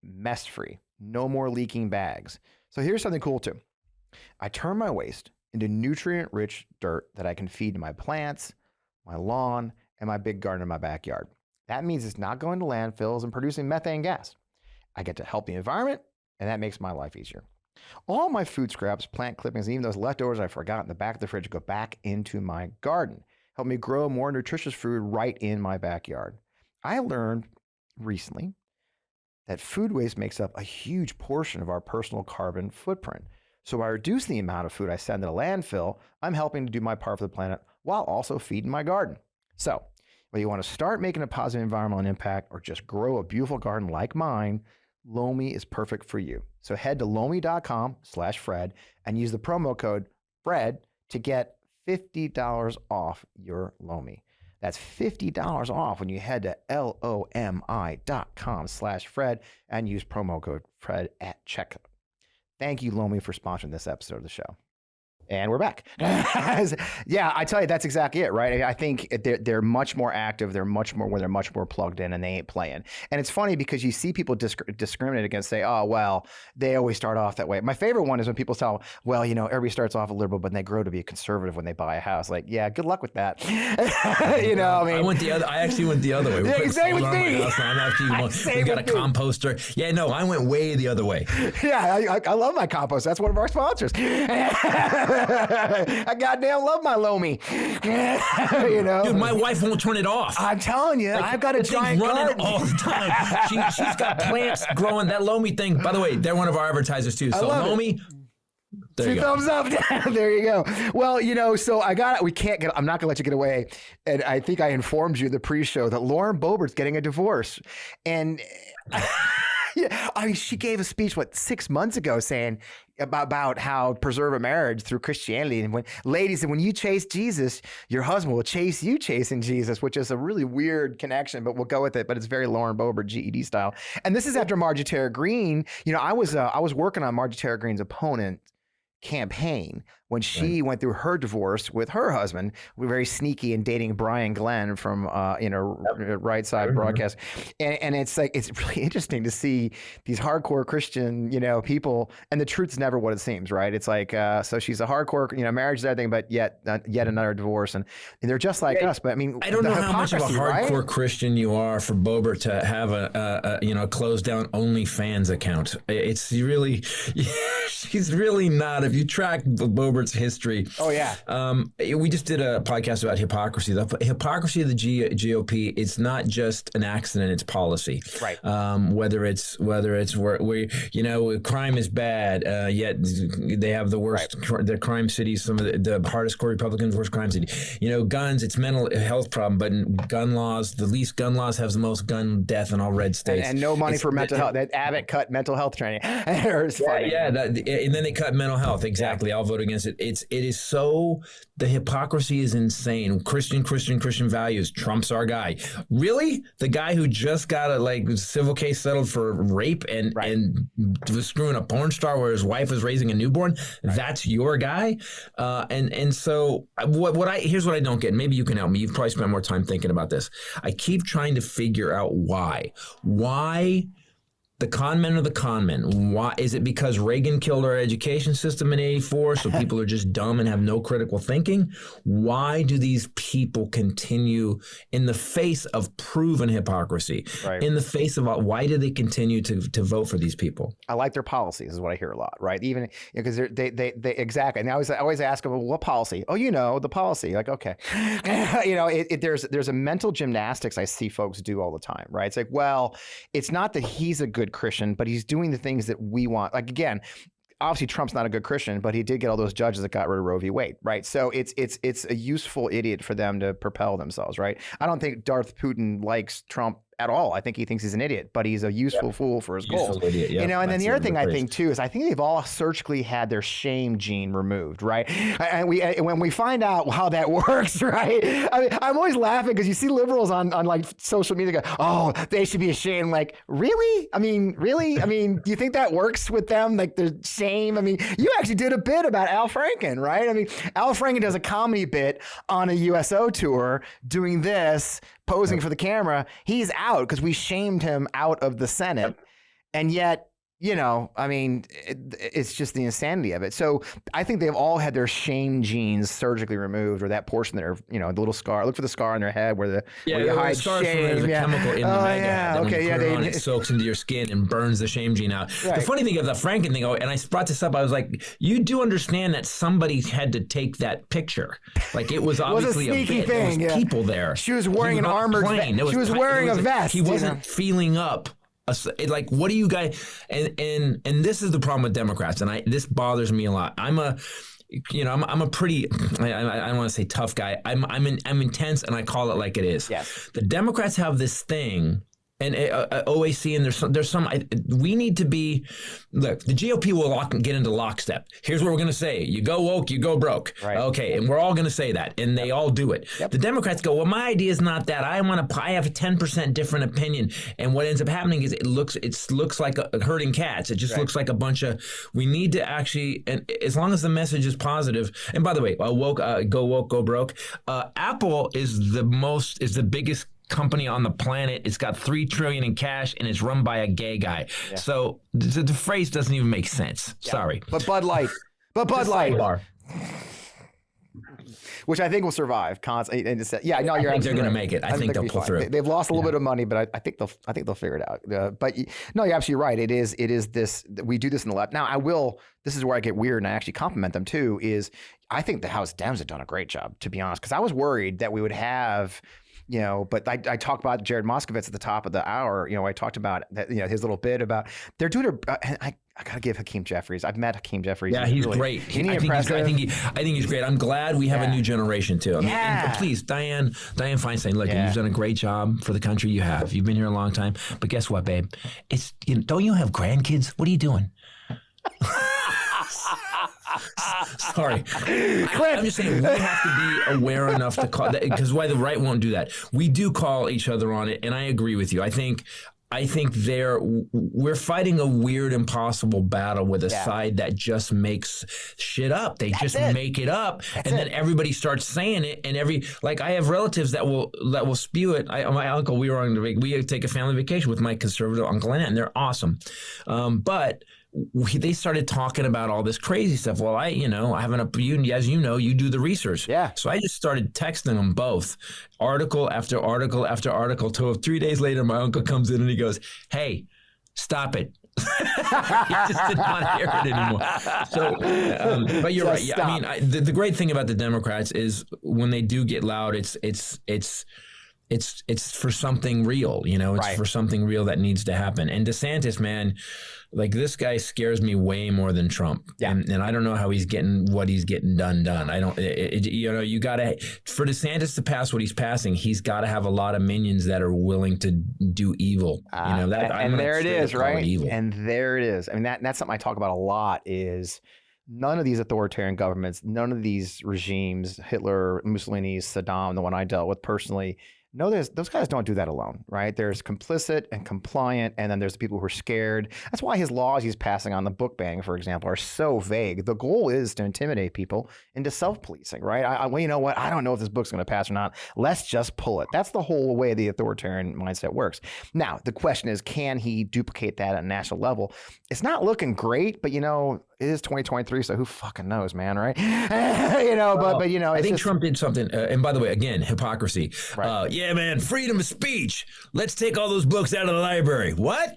mess-free, no more leaking bags. So here's something cool too. I turn my waste into nutrient-rich dirt that I can feed to my plants, my lawn, and my big garden in my backyard. That means it's not going to landfills and producing methane gas. I get to help the environment, and that makes my life easier. All my food scraps, plant clippings, and even those leftovers I forgot in the back of the fridge go back into my garden. Help me grow more nutritious food right in my backyard. I learned recently that food waste makes up a huge portion of our personal carbon footprint. So by reducing the amount of food I send to the landfill, I'm helping to do my part for the planet while also feeding my garden. So whether you want to start making a positive environmental impact or just grow a beautiful garden like mine, Lomi is perfect for you. So head to lomi.com/Fred and use the promo code FRED to get $50 off your Lomi. That's $50 off when you head to lomi.com/Fred and use promo code FRED at checkout. Thank you, Lomi, for sponsoring this episode of the show. And we're back. Yeah, I tell you, that's exactly it, right? I think they're much more active. They're much more plugged in, and they ain't playing. And it's funny because you see people discriminate against, say, oh, well, they always start off that way. My favorite one is when people tell, well, you know, everybody starts off a liberal, but they grow to be a conservative when they buy a house. Like, yeah, good luck with that. You know, I mean, I actually went the other way. Yeah, same with me. We got a composter. Yeah, no, I went way the other way. Yeah, I love my compost. That's one of our sponsors. I goddamn love my Lomi. You know, dude, my wife won't turn it off. I'm telling you, like, I've got a giant running all the time. She's got plants growing. That Lomi thing, by the way, they're one of our advertisers too. So Lomi, two thumbs up. There you go. Well, you know, so I'm not gonna let you get away. And I think I informed you the pre-show that Lauren Bobert's getting a divorce, and. Yeah, I mean, she gave a speech, 6 months ago saying about how preserve a marriage through Christianity. And when you chase Jesus, your husband will chase you chasing Jesus, which is a really weird connection, but we'll go with it. But it's very Lauren Boebert, GED style. And this is after Marjorie Taylor Greene. You know, I was working on Marjorie Taylor Greene's opponent campaign when she went through her divorce with her husband, very sneaky and dating Brian Glenn from Right Side Broadcast. And it's like, it's really interesting to see these hardcore Christian, you know, people, and the truth's never what it seems, right? It's like, so she's a hardcore, you know, marriage is everything, but yet another divorce. And they're just like us. But I mean, I don't know how much of a hardcore right? Christian you are for Bobert to have a closed down OnlyFans account. It's really, she's really not. If you track Bobert's history. Oh, yeah. We just did a podcast about hypocrisy. The hypocrisy of the GOP, it's not just an accident, it's policy. Right. Whether it's where you know, crime is bad, yet they have the worst, the crime cities, some of the hardest core Republicans, worst crime city. You know, guns, it's mental health problem, but gun laws, the least gun laws have the most gun death in all red states. And no money for mental health. That Abbott cut mental health training. And then they cut mental health. Exactly. I'll vote against it. It is so, the hypocrisy is insane. Christian values. Trump's our guy. Really? The guy who just got a civil case settled for rape and was screwing a porn star where his wife was raising a newborn. Right. That's your guy. And so here's what I don't get. Maybe you can help me. You've probably spent more time thinking about this. I keep trying to figure out why. The con men are the con men. Why is it? Because Reagan killed our education system in '84, so people are just dumb and have no critical thinking? Why do these people continue in the face of proven hypocrisy? Right. In the face of why do they continue to vote for these people? I like their policies, is what I hear a lot, right? Even because they exactly. And I always ask them, well, what policy? Oh, the policy. Like, okay, there's a mental gymnastics I see folks do all the time, right? It's like, well, it's not that he's a good Christian, but he's doing the things that we want. Like, again, obviously Trump's not a good Christian, but he did get all those judges that got rid of Roe v. Wade, right? So it's a useful idiot for them to propel themselves, right? I don't think Darth Putin likes Trump at all. I think he thinks he's an idiot, but he's a useful fool for his goals. Idiot, and then the other thing I think too is I think they've all surgically had their shame gene removed, right? And when we find out how that works, right? I mean, I'm always laughing because you see liberals on like social media go, oh, they should be ashamed. Like, really? I mean, do you think that works with them? Like the shame? I mean, you actually did a bit about Al Franken, right? I mean, Al Franken does a comedy bit on a USO tour doing this, posing for the camera. He's out because we shamed him out of the Senate. And yet, I mean, it's just the insanity of it. So I think they've all had their shame genes surgically removed, or that portion there, the little scar. Look for the scar on their head where you hide shame. There's a chemical in the mega head. It soaks into your skin and burns the shame gene out. Right. The funny thing of the Franken thing, and I brought this up, I was like, you do understand that somebody had to take that picture. Like, it was obviously a sneaky thing. There was people there. She was wearing an armored vest. She was wearing a vest. He wasn't feeling up. Like, what do you guys? And this is the problem with Democrats, and this bothers me a lot. I'm a pretty, I don't want to say tough guy. I'm intense, and I call it like it is. Yes. The Democrats have this thing. And OAC, and there's some, we need to be, look, the GOP will get into lockstep. Here's what we're going to say. You go woke, you go broke. Right. Okay. And we're all going to say that. And they all do it. Yep. The Democrats go, well, my idea is not that. I have a 10% different opinion. And what ends up happening is it looks like herding cats. It just looks like a bunch of, we need to actually, and as long as the message is positive, and by the way, go woke, go broke. Apple is the biggest company on the planet. It's got $3 trillion in cash, and it's run by a gay guy. Yeah. So the phrase doesn't even make sense. Yeah. Sorry. But Bud Light. Which I think will survive. You're I think they're going to make it. I think they'll pull through. They've lost a little bit of money, but I think they'll figure it out. But no, you're absolutely right. It is this. We do this in the left. Now, this is where I get weird, and I actually compliment them too. Is I think the House Dems have done a great job, to be honest, because I was worried that we would have. But I talked about Jared Moskowitz at the top of the hour. I talked about that, his little bit about they're doing I gotta give Hakeem Jeffries. I've met Hakeem Jeffries. Yeah, he's really great. I think he's great. I'm glad we have a new generation too. I mean, and please, Dianne Feinstein, look, you've done a great job for the country. You've been here a long time. But guess what, babe? It's don't you have grandkids? What are you doing? Sorry. I'm just saying we have to be aware enough to call that, because why the right won't do that. We do call each other on it, and I agree with you. I think we're fighting a weird, impossible battle with a side that just makes shit up. They make it up, then everybody starts saying it. And I have relatives that will spew it. My uncle, we take a family vacation with my conservative uncle and aunt, and they're awesome. But they started talking about all this crazy stuff. Well, I have an opinion, as you do the research. Yeah. So I just started texting them both, article after article after article, till 3 days later, my uncle comes in and he goes, "Hey, stop it." He just didn't want to hear it anymore. So, but you're right. Yeah, I mean, the great thing about the Democrats is when they do get loud, it's for something real, it's for something real that needs to happen. And DeSantis, man, like, this guy scares me way more than Trump. Yeah. And I don't know how he's getting what he's getting done. I don't, you gotta, for DeSantis to pass what he's passing, he's got to have a lot of minions that are willing to do evil. And there it is, right? And there it is. I mean, that's something I talk about a lot is, none of these authoritarian governments, none of these regimes, Hitler, Mussolini, Saddam, the one I dealt with personally, no, those guys don't do that alone, right? There's complicit and compliant, and then there's the people who are scared. That's why his laws he's passing on, the book banning, for example, are so vague. The goal is to intimidate people into self-policing, right? Well, you know what? I don't know if this book's going to pass or not. Let's just pull it. That's the whole way the authoritarian mindset works. Now, the question is, can he duplicate that at a national level? It's not looking great, but, you know, it is 2023, so who fucking knows, man, right? You know, but you know, I think Trump did something. And by the way, again, hypocrisy. Right. Yeah, man, freedom of speech. Let's take all those books out of the library. What?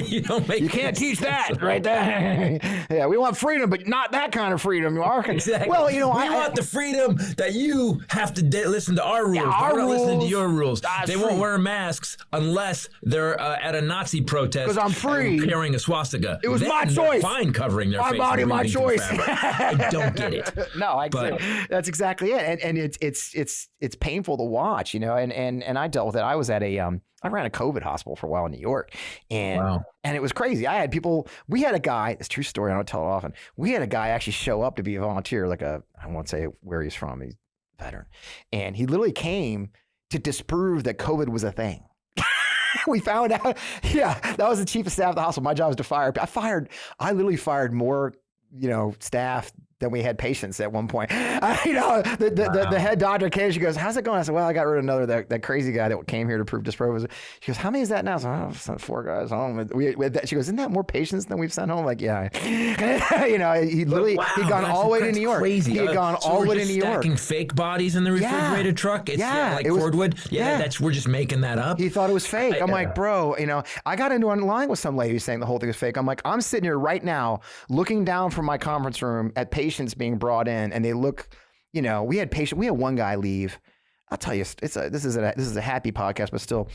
You can't teach that, right? Yeah, we want freedom, but not that kind of freedom. Exactly. Well, you know, we want the freedom that you have to listen to our rules. Yeah, our rules. Listening to your rules. They won't wear masks unless they're at a Nazi protest. Because I'm free. Carrying a swastika. It was my choice. Fine, covering their my body, my choice. I don't get it. No, that's exactly it, and it's painful to watch, you know. And I dealt with it. I was at I ran a COVID hospital for a while in New York, and it was crazy. I had people. We had a guy. It's a true story. I don't tell it often. We had a guy actually show up to be a volunteer. I won't say where he's from. He's a veteran, and he literally came to disprove that COVID was a thing. We found out, that was the chief of staff of the hospital. My job was to fire. I literally fired more, you know, staff than we had patients at one point. You know, the head doctor came, she goes, how's it going? I said, well, I got rid of another, that crazy guy that came here to disprove. She goes, how many is that now? I said, I sent 4 guys home. She goes, isn't that more patients than we've sent home? Like, yeah. You know, he literally, he'd gone all the way to New York. Crazy. He had gone all the way to New York. Stacking fake bodies in the refrigerated truck? It's like cordwood? We're just making that up. He thought it was fake. I'm like, bro, you know, I got into an line with some lady saying the whole thing was fake. I'm like, I'm sitting here right now looking down from my conference room at patients being brought in, and they look, you know, we had one guy leave. I'll tell you, this is a happy podcast, but still,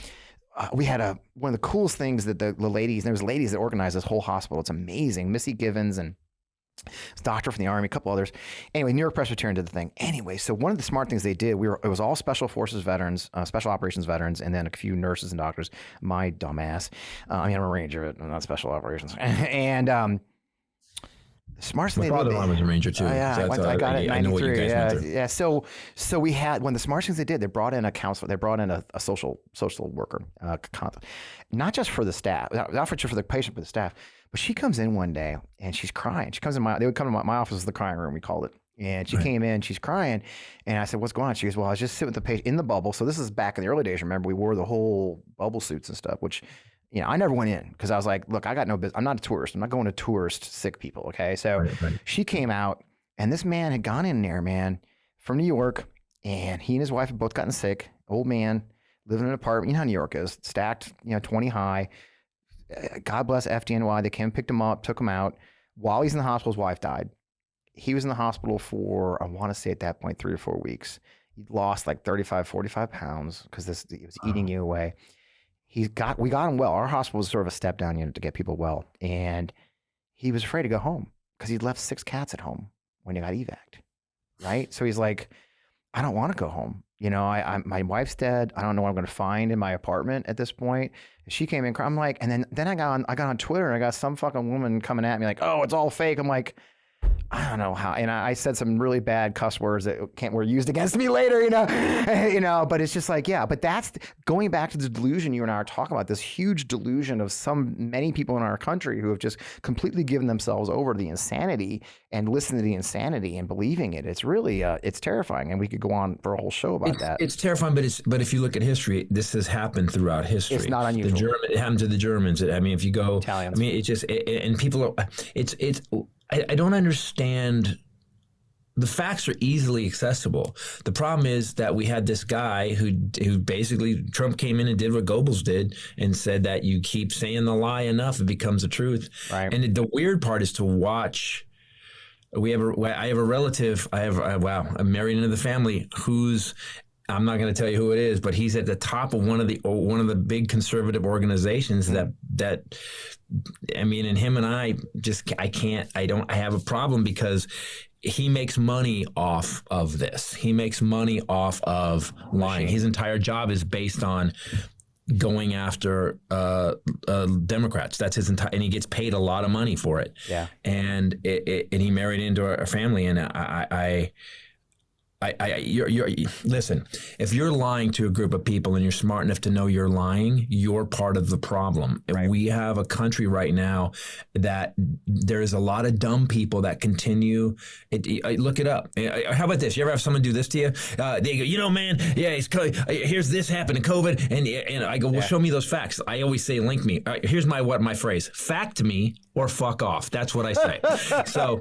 we had one of the coolest things that the ladies, there was ladies that organized this whole hospital. It's amazing. Missy Givens and this doctor from the Army, a couple others. Anyway, New York Presbyterian did the thing. Anyway, so one of the smart things they did, it was all special forces veterans, special operations veterans, and then a few nurses and doctors. My dumbass. I'm a Ranger, I'm not special operations. And the smartest thing. My father-in-law was a Ranger too. Yeah, I got it in 93. I know what you guys went through. Yeah. So we had, one of the smartest things they did, they brought in a counselor, they brought in a social worker, not just for the staff, not just for the patient, but the staff. But she comes in one day and she's crying. She comes in they would come to my office, the crying room, we called it. And she came in, she's crying. And I said, what's going on? She goes, well, I was just sitting with the patient in the bubble. So this is back in the early days. Remember, we wore the whole bubble suits and stuff, which, you know, I never went in because I was like, look, I got no business. I'm not a tourist. I'm not going to tourist sick people. Okay. So she came out, and this man had gone in there, man, from New York, and he and his wife had both gotten sick. Old man, living in an apartment. You know how New York is, stacked, 20 high. God bless FDNY. They came, picked him up, took him out. While he's in the hospital, his wife died. He was in the hospital for, I want to say at that point, 3 or 4 weeks. He lost like 35, 45 pounds because it was eating you away. We got him well. Our hospital was sort of a step down unit to get people well. And he was afraid to go home because he'd left 6 cats at home when he got evac'd. Right. So he's like, I don't want to go home. You know, my wife's dead. I don't know what I'm going to find in my apartment at this point. She came in, I'm like, and then I got on Twitter, and I got some fucking woman coming at me like, oh, it's all fake. I'm like, I don't know how, and I said some really bad cuss words that were used against me later, you know, but it's just like, yeah, but that's going back to the delusion you and I are talking about, this huge delusion of many people in our country who have just completely given themselves over to the insanity and listening to the insanity and believing it. It's really, it's terrifying, and we could go on for a whole show about that. It's terrifying, but if you look at history, this has happened throughout history. It's not unusual. It happened to the Germans. I mean, if you go, Italians. I mean, and people are, I don't understand. The facts are easily accessible. The problem is that we had this guy who basically, Trump came in and did what Goebbels did and said that you keep saying the lie enough, it becomes the truth. Right. And the weird part is to watch. I have a relative. I'm married into the family who's, I'm not going to tell you who it is, but he's at the top of one of the big conservative organizations that I mean, and him and I have a problem because he makes money off of this. He makes money off of lying. His entire job is based on going after Democrats. That's his entire, and he gets paid a lot of money for it. Yeah. And and he married into a family, and listen, if you're lying to a group of people and you're smart enough to know you're lying, you're part of the problem. Right. And we have a country right now that there's a lot of dumb people that continue. Look it up. How about this? You ever have someone do this to you? They go, man, yeah, here's this happened in COVID. And I go, well, show me those facts. I always say, link me. Here's my phrase. Fact me or fuck off. That's what I say. So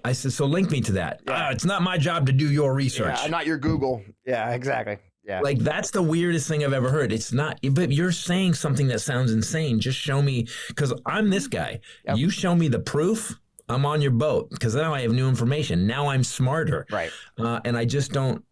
I said, so link me to that. Yeah. It's not my job to do your research. Yeah, not your Google. Yeah, exactly. Yeah. Like, that's the weirdest thing I've ever heard. It's not, but you're saying something that sounds insane. Just show me, because I'm this guy. Yep. You show me the proof, I'm on your boat, because now I have new information. Now I'm smarter. Right. And I just don't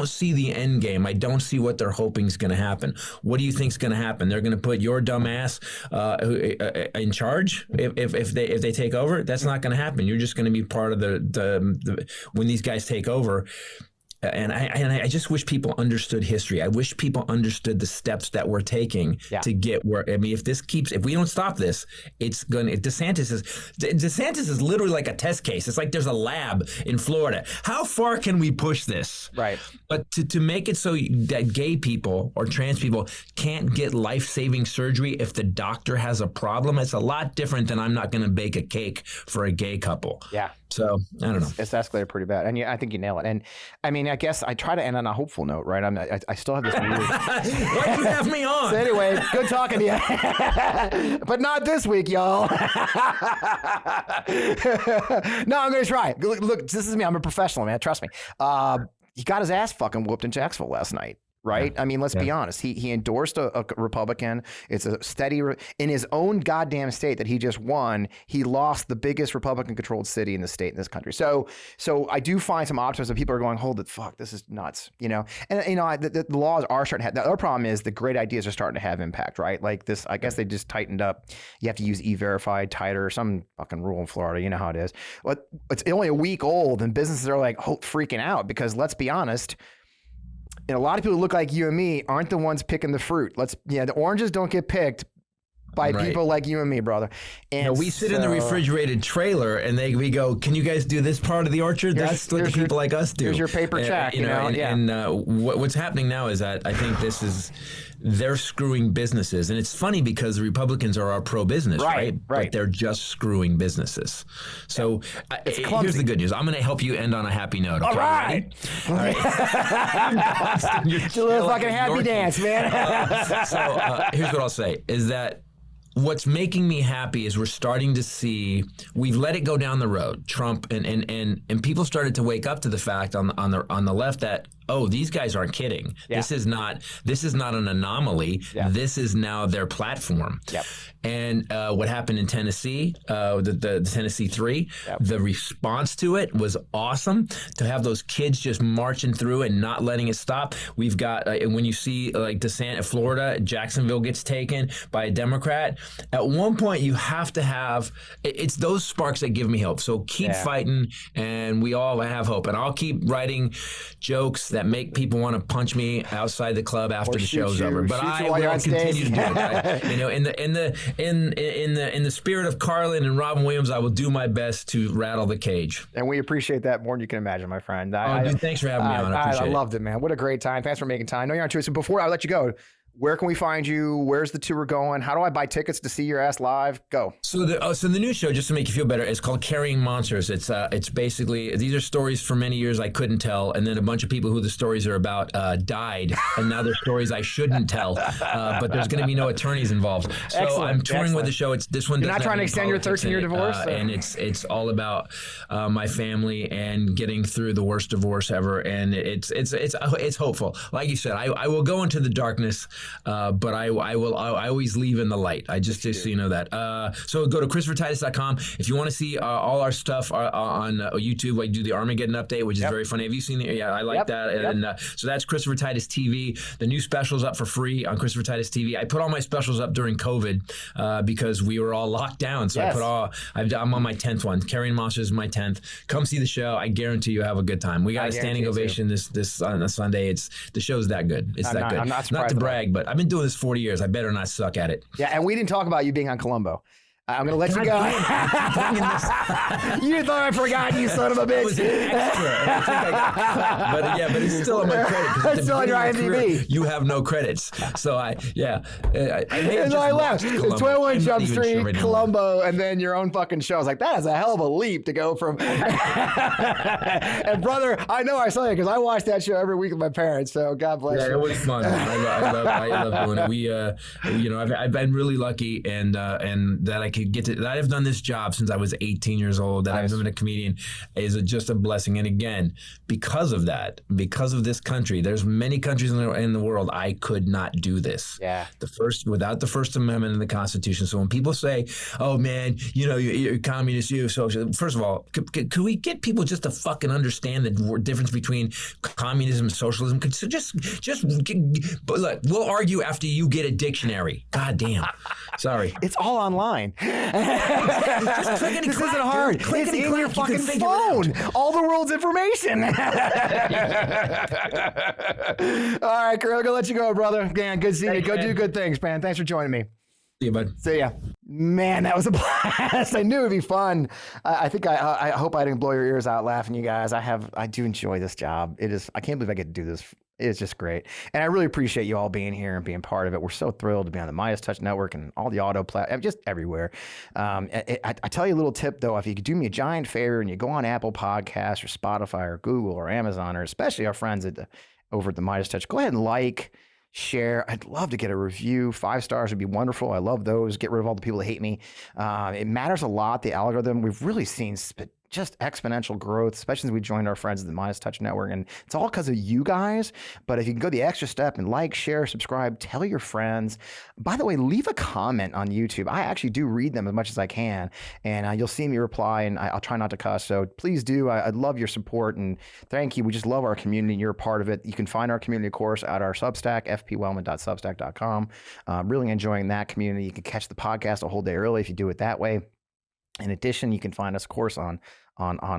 see the end game. I don't see what they're hoping is going to happen. What do you think is going to happen? They're going to put your dumb ass in charge if they take over? That's not going to happen. You're just going to be part of the when these guys take over. And I just wish people understood history. I wish people understood the steps that we're taking to get where. I mean, if we don't stop this, it's going to. DeSantis is literally like a test case. It's like there's a lab in Florida. How far can we push this? Right. But to make it so that gay people or trans people can't get life-saving surgery if the doctor has a problem, it's a lot different than I'm not going to bake a cake for a gay couple. Yeah. So I don't know. It's escalated pretty bad, and I think you nail it. And I mean, I guess I try to end on a hopeful note, right? I still have this weird. Why'd you have me on? So anyway, good talking to you, but not this week, y'all. No, I'm gonna try. Look, this is me. I'm a professional, man. Trust me. He got his ass fucking whooped in Jacksonville last night. Right. Yeah. I mean, let's be honest. He endorsed a Republican. It's a steady in his own goddamn state that he just won. He lost the biggest Republican controlled city in the state in this country. So I do find some optimism. People are going, hold it, fuck, this is nuts. And the laws are starting to have. The other problem is the great ideas are starting to have impact. Right. Like this, I guess they just tightened up. You have to use E-Verify, tighter, or some fucking rule in Florida. You know how it is. But it's only a week old, and businesses are like freaking out because let's be honest. And a lot of people who look like you and me aren't the ones picking the fruit. The oranges don't get picked by people like you and me, brother. And we sit in the refrigerated trailer and we go, can you guys do this part of the orchard? That's what the people like us do. Here's your paper check. What's happening now is that I think they're screwing businesses. And it's funny because the Republicans are all pro-business, right? But they're just screwing businesses. So here's the good news. I'm going to help you end on a happy note. Okay? All right. It's a little fucking happy dance, man. Here's what I'll say is that what's making me happy is we're starting to see, we've let it go down the road, Trump, and people started to wake up to the fact on the left that, oh, these guys aren't kidding. Yeah. This is not an anomaly. Yeah. This is now their platform. Yep. And what happened in Tennessee, the Tennessee 3, the response to it was awesome. To have those kids just marching through and not letting it stop. We've got when you see like DeSantis, Florida, Jacksonville gets taken by a Democrat. At one point, you have to have. It's those sparks that give me hope. So keep fighting, and we all have hope. And I'll keep writing jokes that make people want to punch me outside the club after the show's over. But I will continue to do it. In the spirit of Carlin and Robin Williams, I will do my best to rattle the cage. And we appreciate that more than you can imagine, my friend. Dude, thanks for having me on. I loved it, man. What a great time. Thanks for making time. No, you're on to it. So before I let you go, where can we find you? Where's the tour going? How do I buy tickets to see your ass live? Go. So the new show, just to make you feel better, is called Carrying Monsters. It's basically, these are stories for many years I couldn't tell, and then a bunch of people who the stories are about died, and now they're stories I shouldn't tell, but there's going to be no attorneys involved. So excellent. I'm touring with the show. This one. You're not trying to extend your 13-year divorce? And it's all about my family and getting through the worst divorce ever, and it's hopeful. Like you said, I will go into the darkness. But I always leave in the light. Just so you know that. So go to ChristopherTitus.com if you want to see all our stuff on YouTube. I do the Armageddon update, which is very funny. Have you seen it? Yeah, I like that. And so that's Christopher Titus TV. The new special's up for free on Christopher Titus TV. I put all my specials up during COVID because we were all locked down. So I'm on my 10th one. Carrying Monsters is my 10th. Come see the show. I guarantee you have a good time. We got a standing ovation this on a Sunday. The show's that good. It's that good. I'm not surprised. Not to brag, but but I've been doing this 40 years. I better not suck at it. Yeah, and we didn't talk about you being on Columbo. I'm going to let you go. You thought I forgot, you son of a bitch. That was extra. I think I got cut. But it's still on my credit. It's still on your IMDb. You have no credits. So I may have I left. just It's watched 21 Jump Columbo. Street, Columbo, and then your own fucking show. I was like, that is a hell of a leap to go from. And brother, I know I saw you because I watched that show every week with my parents. So God bless you. Yeah, it was fun. I love doing it. We, I've been really lucky, and that I could get to. That I've done this job since I was 18 years old. That I've been a comedian is just a blessing. And again, because of that, because of this country, there's many countries in the world I could not do this. Yeah. Without the First Amendment in the Constitution. So when people say, "Oh man, you're communist, you're socialist," first of all, could we get people just to fucking understand the difference between communism and socialism? So but look, we'll argue after you get a dictionary. God damn. Sorry. It's all online. Just clickety This clack, isn't hard. dude. It's Clickety in your clack, you can fucking figure it phone. All the world's information. All right, Kirill, I'm gonna let you go, brother. Man, good seeing you. Go do good things, man. Thanks for joining me. See you, bud. See ya. Man, that was a blast. I knew it'd be fun. I think I hope I didn't blow your ears out laughing, you guys. I do enjoy this job. I can't believe I get to do this. It's just great. And I really appreciate you all being here and being part of it. We're so thrilled to be on the Midas Touch Network and all the auto platforms, just everywhere. I tell you a little tip, though. If you could do me a giant favor and you go on Apple Podcasts or Spotify or Google or Amazon, or especially our friends over at the Midas Touch, go ahead and share. I'd love to get a review. 5 stars would be wonderful. I love those. Get rid of all the people that hate me. It matters a lot, the algorithm. We've really seen just exponential growth, especially since we joined our friends at the Midas Touch Network. And it's all because of you guys. But if you can go the extra step and share, subscribe, tell your friends. By the way, leave a comment on YouTube. I actually do read them as much as I can. And you'll see me reply, and I'll try not to cuss. So please do. I'd love your support. And thank you. We just love our community. You're a part of it. You can find our community, of course, at our Substack, fpwellman.substack.com. Really enjoying that community. You can catch the podcast a whole day early if you do it that way. In addition, you can find us, of course, on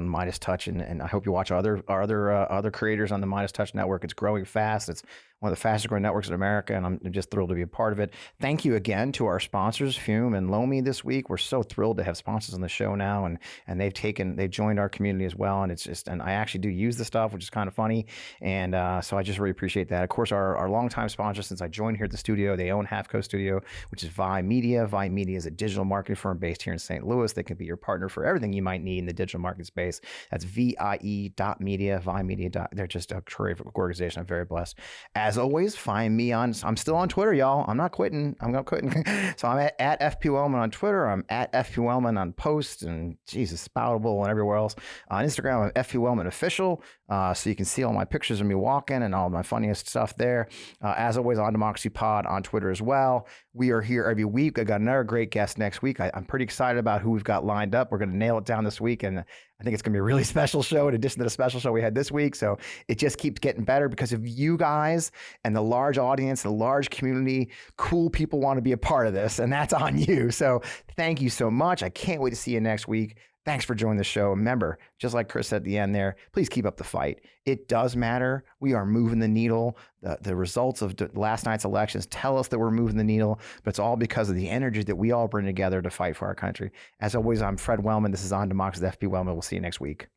Midas Touch, and I hope you watch our other creators on the Midas Touch Network. It's growing fast. It's one of the fastest growing networks in America, and I'm just thrilled to be a part of it. Thank you again to our sponsors, Fume and Lomi, this week. We're so thrilled to have sponsors on the show now, and they've joined our community as well. And and I actually do use the stuff, which is kind of funny. And so I just really appreciate that. Of course, our longtime sponsor since I joined here at the studio, they own Half Coast Studio, which is Vi Media. Vi Media is a digital marketing firm based here in St. Louis. They can be your partner for everything you might need in the digital marketing space. That's VIE.media, Vi Media. They're just a terrific organization. I'm very blessed. As always, find me I'm still on Twitter, y'all. I'm not quitting. I'm not quitting. So I'm at FP Wellman on Twitter. I'm at FP Wellman on Post and Jesus, Spoutable and everywhere else. On Instagram, I'm FP Wellman Official. So you can see all my pictures of me walking and all my funniest stuff there. As always, on Democracy Pod on Twitter as well. We are here every week. I got another great guest next week. I'm pretty excited about who we've got lined up. We're going to nail it down this week, and I think it's going to be a really special show in addition to the special show we had this week. So it just keeps getting better because of you guys and the large audience, the large community. Cool people want to be a part of this, and that's on you. So thank you so much. I can't wait to see you next week. Thanks for joining the show. Remember, just like Chris said at the end there, please keep up the fight. It does matter. We are moving the needle. The results of last night's elections tell us that we're moving the needle, but it's all because of the energy that we all bring together to fight for our country. As always, I'm Fred Wellman. This is On Democracy with FP Wellman. We'll see you next week.